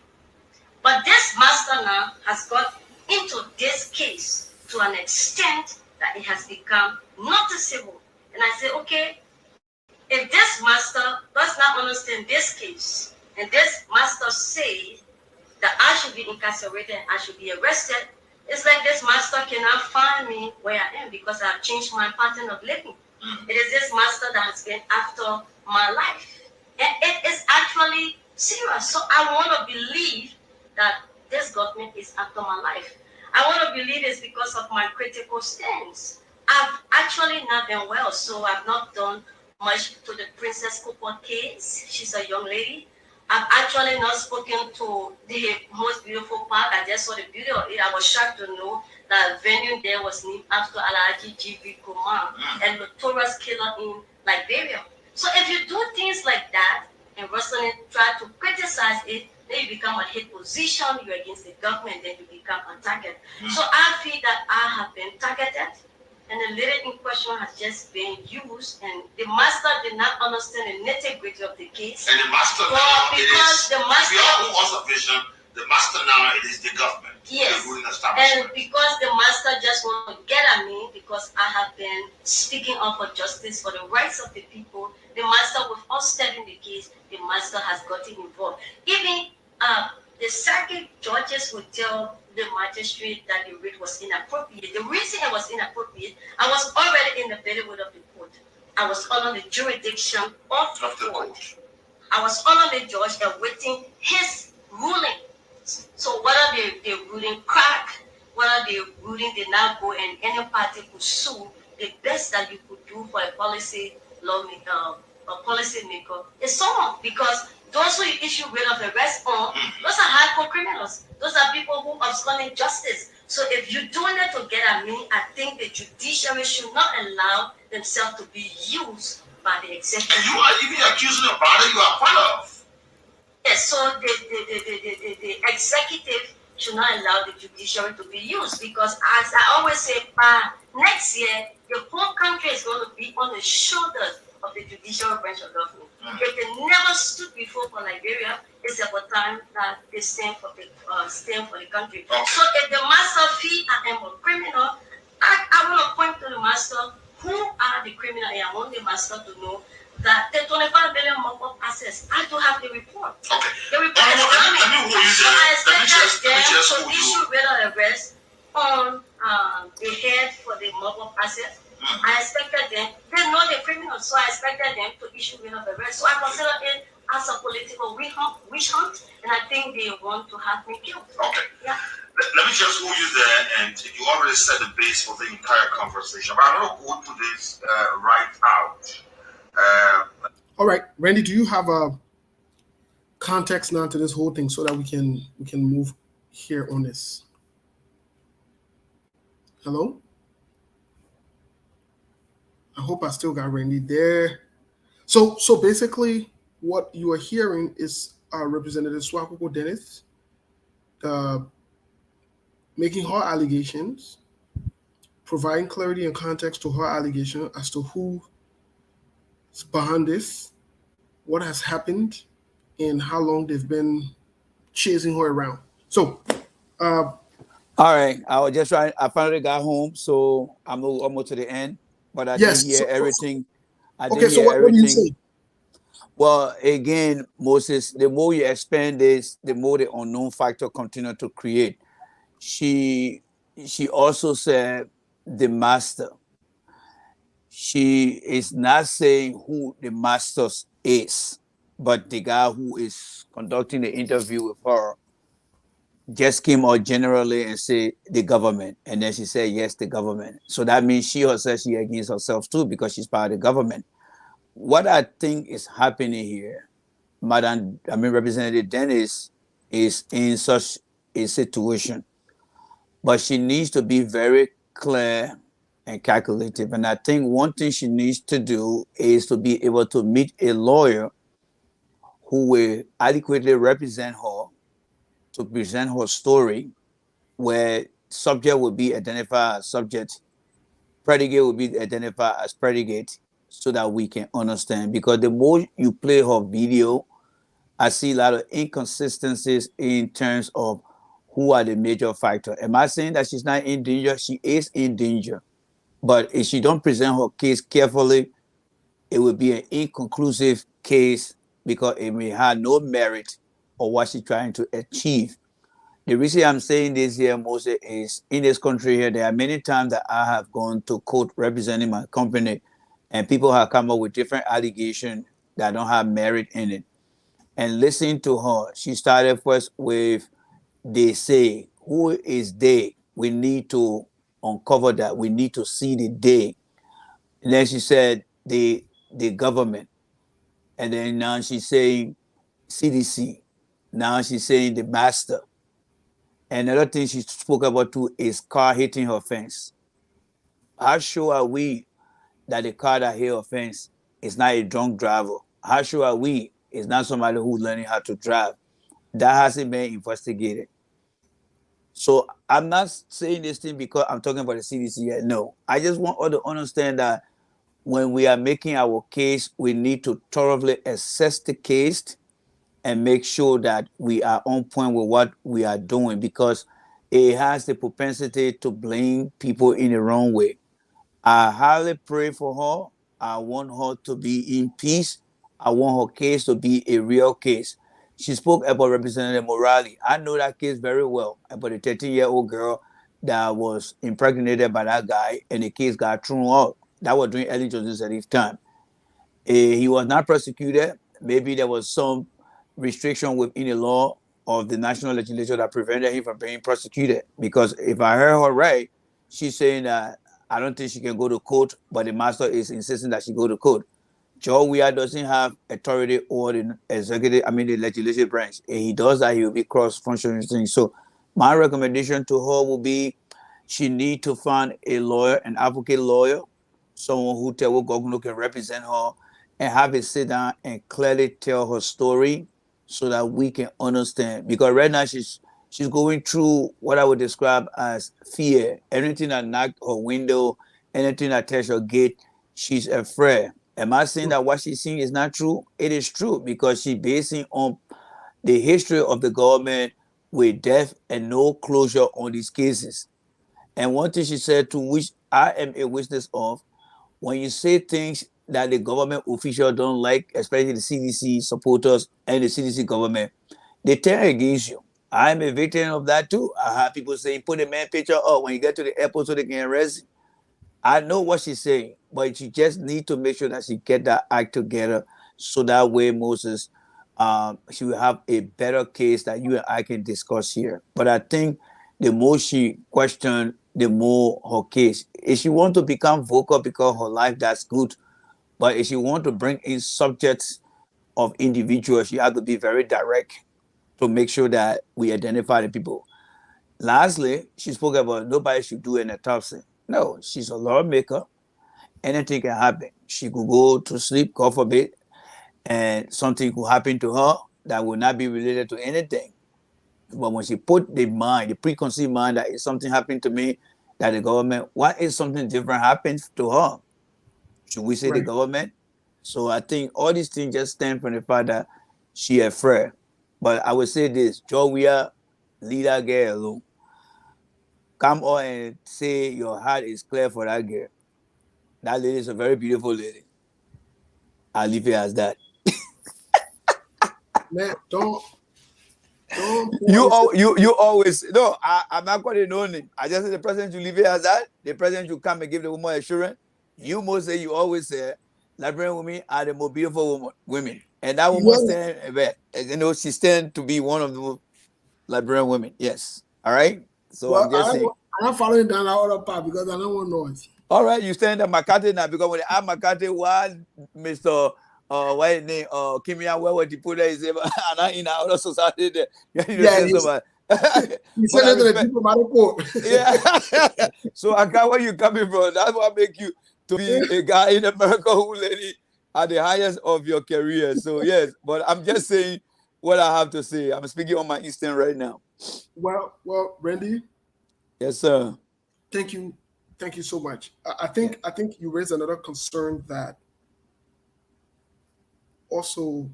But this master now has got into this case to an extent that it has become noticeable. And I say, okay, if this master does not understand this case, and this master say that I should be incarcerated and I should be arrested, it's like this master cannot find me where I am because I've changed my pattern of living. It is this master that has been after my life. And it is actually serious. So I want to believe that this government is after my life. I want to believe it's because of my critical stance. I've actually not been well, so I've not done much to the Princess Cooper case. She's a young lady. I've actually not spoken to the most beautiful park. I just saw the beauty of it. I was shocked to know that venue there was named after Alhaji G.V. Kumar, a notorious killer in Liberia. So if you do things like that and Rosalind try to criticize it, then you become a hit position, you're against the government, then you become a target. So I feel that I have been targeted and the lyric in question has just been used, and the master did not understand the nitty-gritty of the case. And the master Well, now because it is, the master, your own observation, the master now it is the government, yes, the ruling establishment. and because the master just want to get at me because I have been speaking up for justice for the rights of the people, the master, with us studying the case, the master has gotten involved. Even the circuit judges would tell the magistrate that the rate was inappropriate. The reason it was inappropriate, I was already in the bailiwick of the court. I was under the jurisdiction of the court. I was under the judge awaiting his ruling. So whether the ruling crack, whether the ruling did not go and any party could sue, the best that you could do for a policy lawmaker, a policy maker is someone, because those who you issue writ of arrest on, those are hardcore criminals. Those are people who are absconding justice. So if you're doing it to get at me, I think the judiciary should not allow themselves to be used by the executive. And you are even accusing a body you are part of. Yes, so the executive should not allow the judiciary to be used, because as I always say, by next year, the whole country is going to be on the shoulders of the judicial branch of government. If they never stood before for Liberia, it's about time that they stand for the country. Okay. So if the master feel I am a criminal, I want to point to the master who are the criminal, and I want the master to know that the 25 billion mobile assets, I do have the report. Okay. The report is coming. So I expect them to you. issue written arrest on the head for the mobile assets. I expected them, they know the criminals, so I expected them to issue written arrest. So I consider it as a political witch hunt, and I think they want to have me killed. Okay. Yeah. Let me just hold you there, and you already set the base for the entire conversation. But I'm going to go to this right out. All right, Randy, do you have a context now to this whole thing so that we can move here on this? Hello? I hope I still got Randy there. So basically, what you are hearing is Representative Swakoko Dennis making her allegations, providing clarity and context to her allegation as to who's behind this, what has happened, and how long they've been chasing her around. So, all right, I was just trying. I finally got home, so I'm almost to the end. But I did hear everything. What do you say? Well, again, Moses, the more you expand this, the more the unknown factor continue to create. She also said the master. She is not saying who the master is, but the guy who is conducting the interview with her just came out generally and said the government, and then she said yes, the government. So that means she herself, she against herself too, because she's part of the government. What I think is happening here, Representative Dennis is in such a situation, but she needs to be very clear and calculative. And I think one thing she needs to do is to be able to meet a lawyer who will adequately represent her to present her story, where subject will be identified as subject, predicate will be identified as predicate, so that we can understand. Because the more you play her video, I see a lot of inconsistencies in terms of who are the major factors. Am I saying that she's not in danger? She is in danger. But if she don't present her case carefully, it will be an inconclusive case because it may have no merit or what she's trying to achieve. The reason I'm saying this here, Moses, is in this country here, there are many times that I have gone to court representing my company, and people have come up with different allegations that don't have merit in it. And listen to her. She started first with they say. Who is they? We need to uncover that. We need to see the they. And then she said the government. And then now she's saying CDC. Now she's saying the master. And another thing she spoke about too is car hitting her fence. How sure are we that the car that hit her fence is not a drunk driver? How sure are we it's not somebody who's learning how to drive? That hasn't been investigated. So I'm not saying this thing because I'm talking about the CDC yet. No, I just want all to understand that when we are making our case, we need to thoroughly assess the case and make sure that we are on point with what we are doing, because it has the propensity to blame people in the wrong way. I highly pray for her. I want her to be in peace. I want her case to be a real case. She spoke about Representative Morali. I know that case very well, about the 13-year-old girl that was impregnated by that guy, and the case got thrown out. That was during Ellen Johnson's at time. He was not prosecuted. Maybe there was some restriction within the law of the national legislature that prevented him from being prosecuted. Because if I heard her right, she's saying that I don't think she can go to court, but the master is insisting that she go to court. Joe Weir doesn't have authority over the executive, the legislative branch. If he does that, he will be cross-functioning. So my recommendation to her will be she need to find a lawyer, an advocate lawyer, someone who tell governor can represent her, and have it sit down and clearly tell her story so that we can understand. Because right now she's going through what I would describe as fear. Anything that knocked her window, anything that touched her gate, she's afraid. Am I saying that what she's seeing is not true? It is true, because she's basing on the history of the government with death and no closure on these cases. And one thing she said, to which I am a witness of, when you say things that the government officials don't like, especially the CDC supporters and the CDC government, they turn against you. I'm a victim of that too. I have people saying, put a man picture up when you get to the airport so they can arrest you. I know what she's saying, but she just need to make sure that she get that act together, so that way, Moses, she will have a better case that you and I can discuss here. But I think the more she questioned, the more her case. If she want to become vocal because her life, that's good. But if she want to bring in subjects of individuals, she has to be very direct to make sure that we identify the people. Lastly, she spoke about nobody should do an autopsy. No, she's a lawmaker. Anything can happen. She could go to sleep, God forbid, and something could happen to her that will not be related to anything. But when she put the preconceived mind that if something happened to me, that the government, what if something different happens to her? Should we say the government? So I think all these things just stem from the fact that she afraid. But I would say this, Joe Weir, leader girl alone. Come on and say your heart is clear for that girl. That lady is a very beautiful lady. I'll leave it as that. Man, don't you always no. I'm not going to know him. I just say the president should leave it as that. The president should come and give the woman assurance. You must say, you always say, Liberian women are the most beautiful women, and that woman stand. She stand to be one of the Liberian women. Yes. All right. So I'm just saying. I'm not following down that other part because I don't want noise. All right, you stand at McCarthy now, because when they ask McCarthy why Mr. What his name? Kimia, where would you put that? He said, I'm not in our society there. Yeah, You But send I it to the respect. diplomatic court. Yeah. So I got where you coming from. That's what make you to be a guy in America who lady at the highest of your career. So yes, but I'm just saying what I have to say. I'm speaking on my instinct right now. Well, Randy, Yes, sir. thank you so much. Yeah. I think you raised another concern that also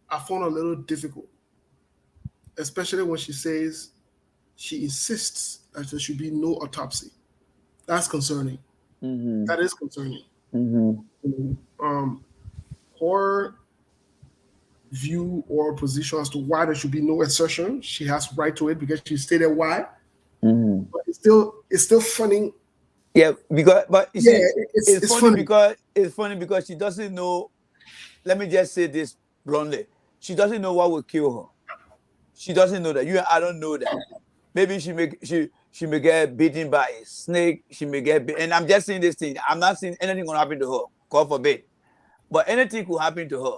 I found a little difficult, especially when she says she insists that there should be no autopsy. That's concerning. Mm-hmm. That is concerning. Mm-hmm. Um, her view or position as to why there should be no assertion, she has right to it because she stated why. Mm-hmm. But it's still funny. Yeah, because but you Yeah, see, it's it's funny funny. because she doesn't know. Let me just say this bluntly: she doesn't know what will kill her. She doesn't know that. I don't know that. Maybe she may get beaten by a snake. She may get and I'm just saying this thing. I'm not saying anything gonna happen to her. God forbid. But anything could happen to her.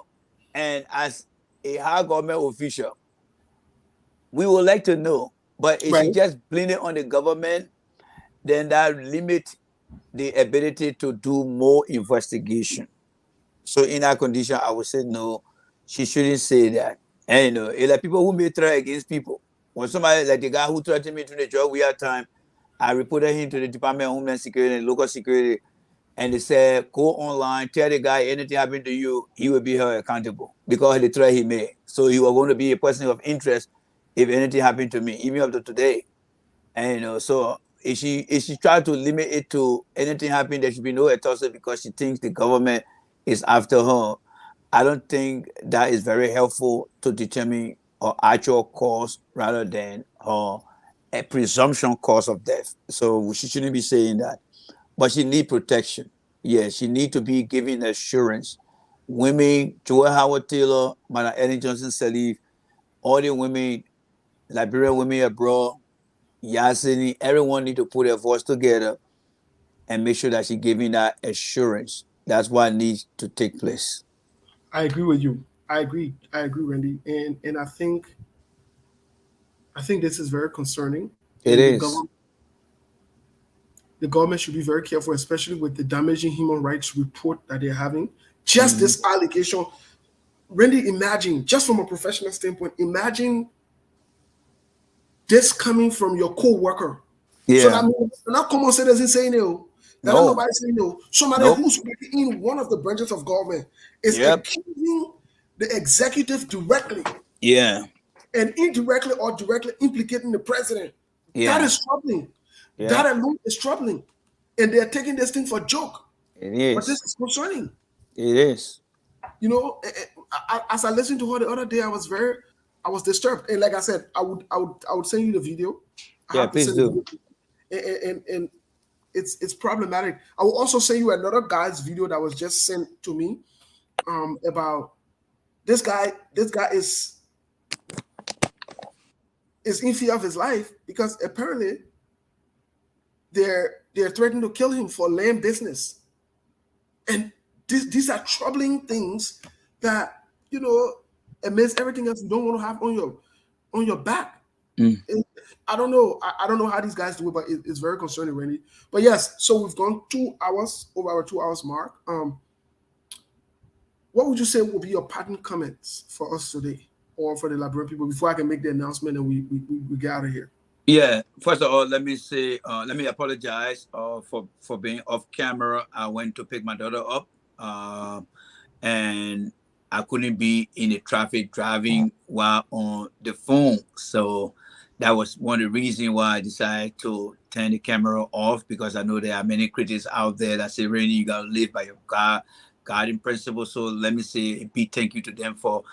And as a high government official, we would like to know. But if she Right. just blaming on the government, then that limit the ability to do more investigation. So in that condition, I would say no, she shouldn't say that. And you know, it's like people who may try against people. When somebody like the guy who threatened me to the job we had time, I reported him to the Department of Homeland Security and local security, and they said, go online, tell the guy anything happened to you, he will be held accountable because of the threat he made. So he was going to be a person of interest if anything happened to me, even up to today. And you know, so if she try to limit it to anything happening, there should be no autopsy because she thinks the government is after her. I don't think that is very helpful to determine her actual cause rather than her a presumption cause of death. So she shouldn't be saying that. But she need protection. Yes, she need to be given assurance. Women, Joel Howard Taylor, Madam Ellen Johnson Sirleaf, all the women, Liberian women abroad, Yasini, everyone need to put their voice together and make sure that she's giving that assurance. That's what needs to take place. I agree with you. I agree, Randy. And I think this is very concerning. It And is. the government should be very careful, especially with the damaging human rights report that they're having. Just Mm-hmm. this allegation, Randy, imagine, just from a professional standpoint, imagine this coming from your co-worker. So that Yeah. means not common citizen saying no. That ain't No. nobody saying no. Somebody Nope. who's working in one of the branches of government is Yep. accusing the executive directly Yeah. and indirectly or directly implicating the president. That Yeah. is troubling. That Yeah. alone is troubling. And they're taking this thing for a joke. It But this is. is concerning. It is. You know, as I listened to her the other day, I was disturbed. And like I said, I would send you the video. I Yeah. have to Please send the do. video. And it's problematic. I will also send you another guy's video that was just sent to me about this guy. This guy is in fear of his life because apparently they're threatening to kill him for land business. And these are troubling things that, you know, amidst everything else you don't want to have on your back. Mm. I don't know. I don't know how these guys do it, but it's very concerning, Randy. But yes, so we've gone 2 hours over our 2 hours mark. What would you say will be your parting comments for us today, or for the Liberian people, before I can make the announcement and we get out of here? Yeah. First of all, let me say, let me apologize for being off camera. I went to pick my daughter up, and I couldn't be in the traffic driving while on the phone. So that was one of the reasons why I decided to turn the camera off, because I know there are many critics out there that say, Rainy, you gotta live by your guiding principle. So let me say a big thank you to them for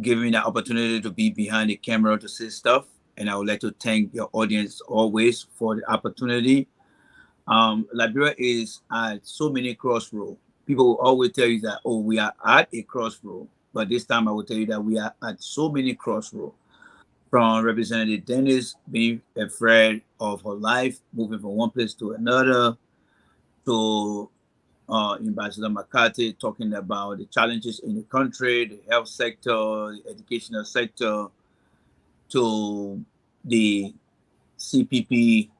giving me the opportunity to be behind the camera to say stuff. And I would like to thank your audience always for the opportunity. Liberia is at so many crossroads. People will always tell you that, oh, we are at a crossroad. But this time I will tell you that we are at so many crossroads. From Representative Dennis being afraid of her life, moving from one place to another, to Ambassador McCarthy talking about the challenges in the country, the health sector, the educational sector. to the CPP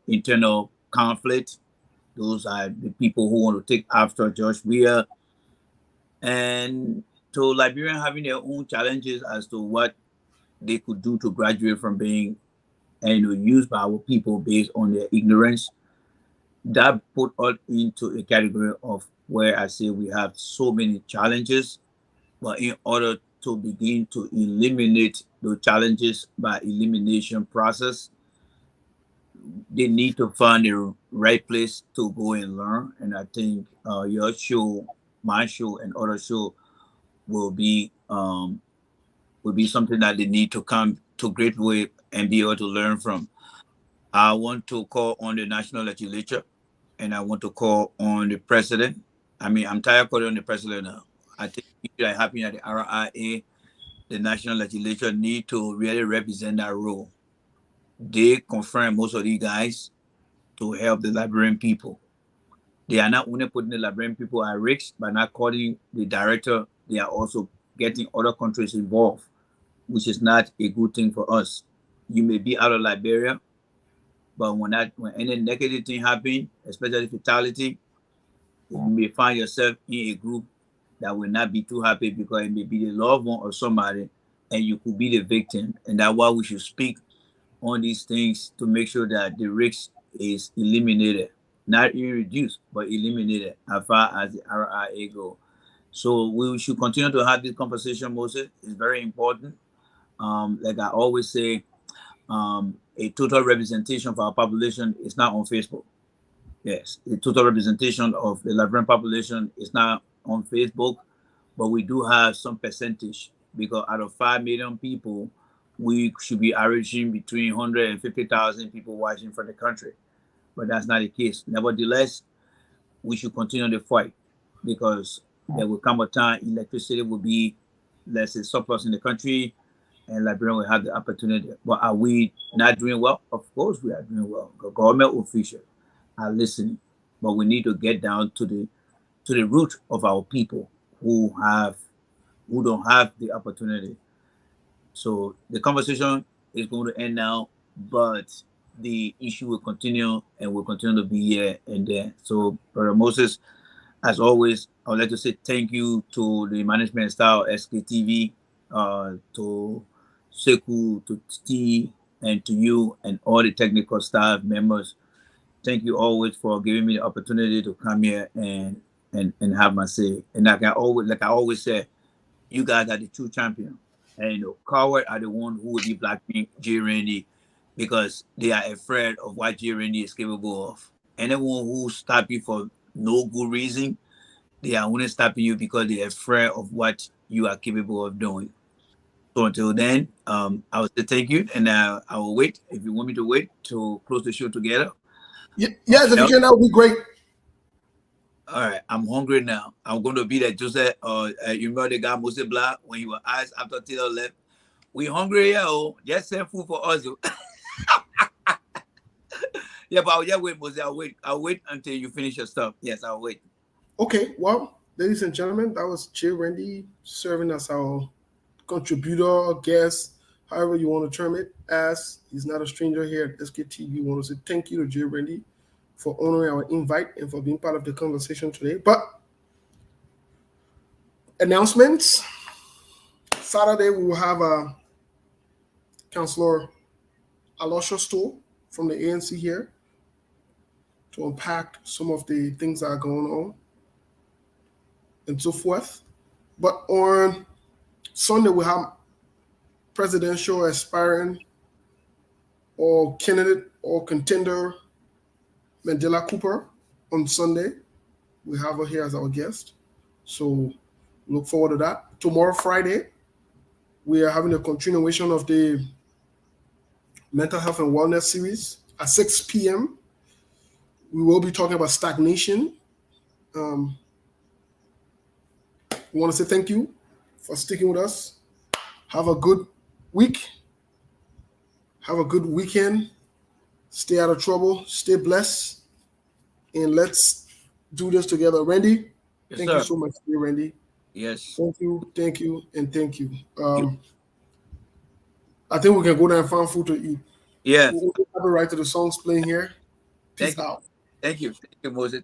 internal conflict. Those are the people who want to take after George Weah, and to Liberians having their own challenges as to what they could do to graduate from being used by our people based on their ignorance. That put us into a category of where I say we have so many challenges, but in order to begin to eliminate those challenges by elimination process, they need to find the right place to go and learn. And I think your show, my show, and other show will be something that they need to come to great way and be able to learn from. I want to call on the national legislature, and I want to call on the president. I mean, I'm tired of calling on the president now. I think people are happy at the RIA, the national legislature need to really represent that role. They confirm most of these guys to help the Liberian people. They are not only putting the Liberian people at risk, but not calling the director. They are also getting other countries involved, which is not a good thing for us. You may be out of Liberia, but when any negative thing happens, especially fatality, you may find yourself in a group that will not be too happy because it may be the loved one or somebody, and you could be the victim. And that's why we should speak on these things to make sure that the risk is eliminated, not even reduced, but eliminated as far as the RIA go. So we should continue to have this conversation, Moses. It's very important. Like I always say, a total representation of our population is not on Facebook. Yes, the total representation of the Liberian population is not on Facebook, but we do have some percentage because out of 5 million people, we should be averaging between 150,000 people watching for the country. But that's not the case. Nevertheless, we should continue the fight because there will come a time electricity will be, let's say, surplus in the country, and Liberia will have the opportunity. But are we not doing well? Of course we are doing well. The government officials are listening, but we need to get down to the root of our people who don't have the opportunity. So the conversation is going to end now, but the issue will continue and will continue to be here and there. So, Brother Moses, as always, I would like to say thank you to the management staff, SKTV, to Seku, to T, and to you and all the technical staff members. Thank you always for giving me the opportunity to come here and have my say. And like I always say, you guys are the true champion. And coward are the one who will be blocking J. Randy because they are afraid of what J. Randy is capable of. Anyone who stop you for no good reason, they are only stopping you because they are afraid of what you are capable of doing. So until then, I will say thank you, and I will wait. If you want me to wait to close the show together. Yes, if you can, that would be great. All right, I'm hungry now. I'm going to be that Joseph, you remember the guy Moses Black when he was asked after Taylor left, we hungry, yo. Just send food for us. Yeah, but I'll just wait, Moses. I'll wait until you finish your stuff. Yes, I'll wait. Okay, well, ladies and gentlemen, that was J. Randy serving as our contributor, guest, however you want to term it, as he's not a stranger here at SKTV. We want to say thank you to J. Randy for honoring our invite and for being part of the conversation today. But announcements. Saturday, we will have a Councillor Alosha Stoll from the ANC here to unpack some of the things that are going on and so forth. But on Sunday, we have presidential aspirant or candidate or contender Mandela Cooper on Sunday. We have her here as our guest. So look forward to that. Tomorrow, Friday, we are having a continuation of the Mental Health and Wellness series at 6 p.m. We will be talking about stagnation. We want to say thank you for sticking with us. Have a good week. Have a good weekend. Stay out of trouble. Stay blessed. And let's do this together. Randy, Yes, thank sir. you so much, Randy. Yes. Thank you, and thank you. I think we can go there and find food to eat. Yeah. We'll copyright to the songs playing here. Peace Thank you. out. Thank you, Moses.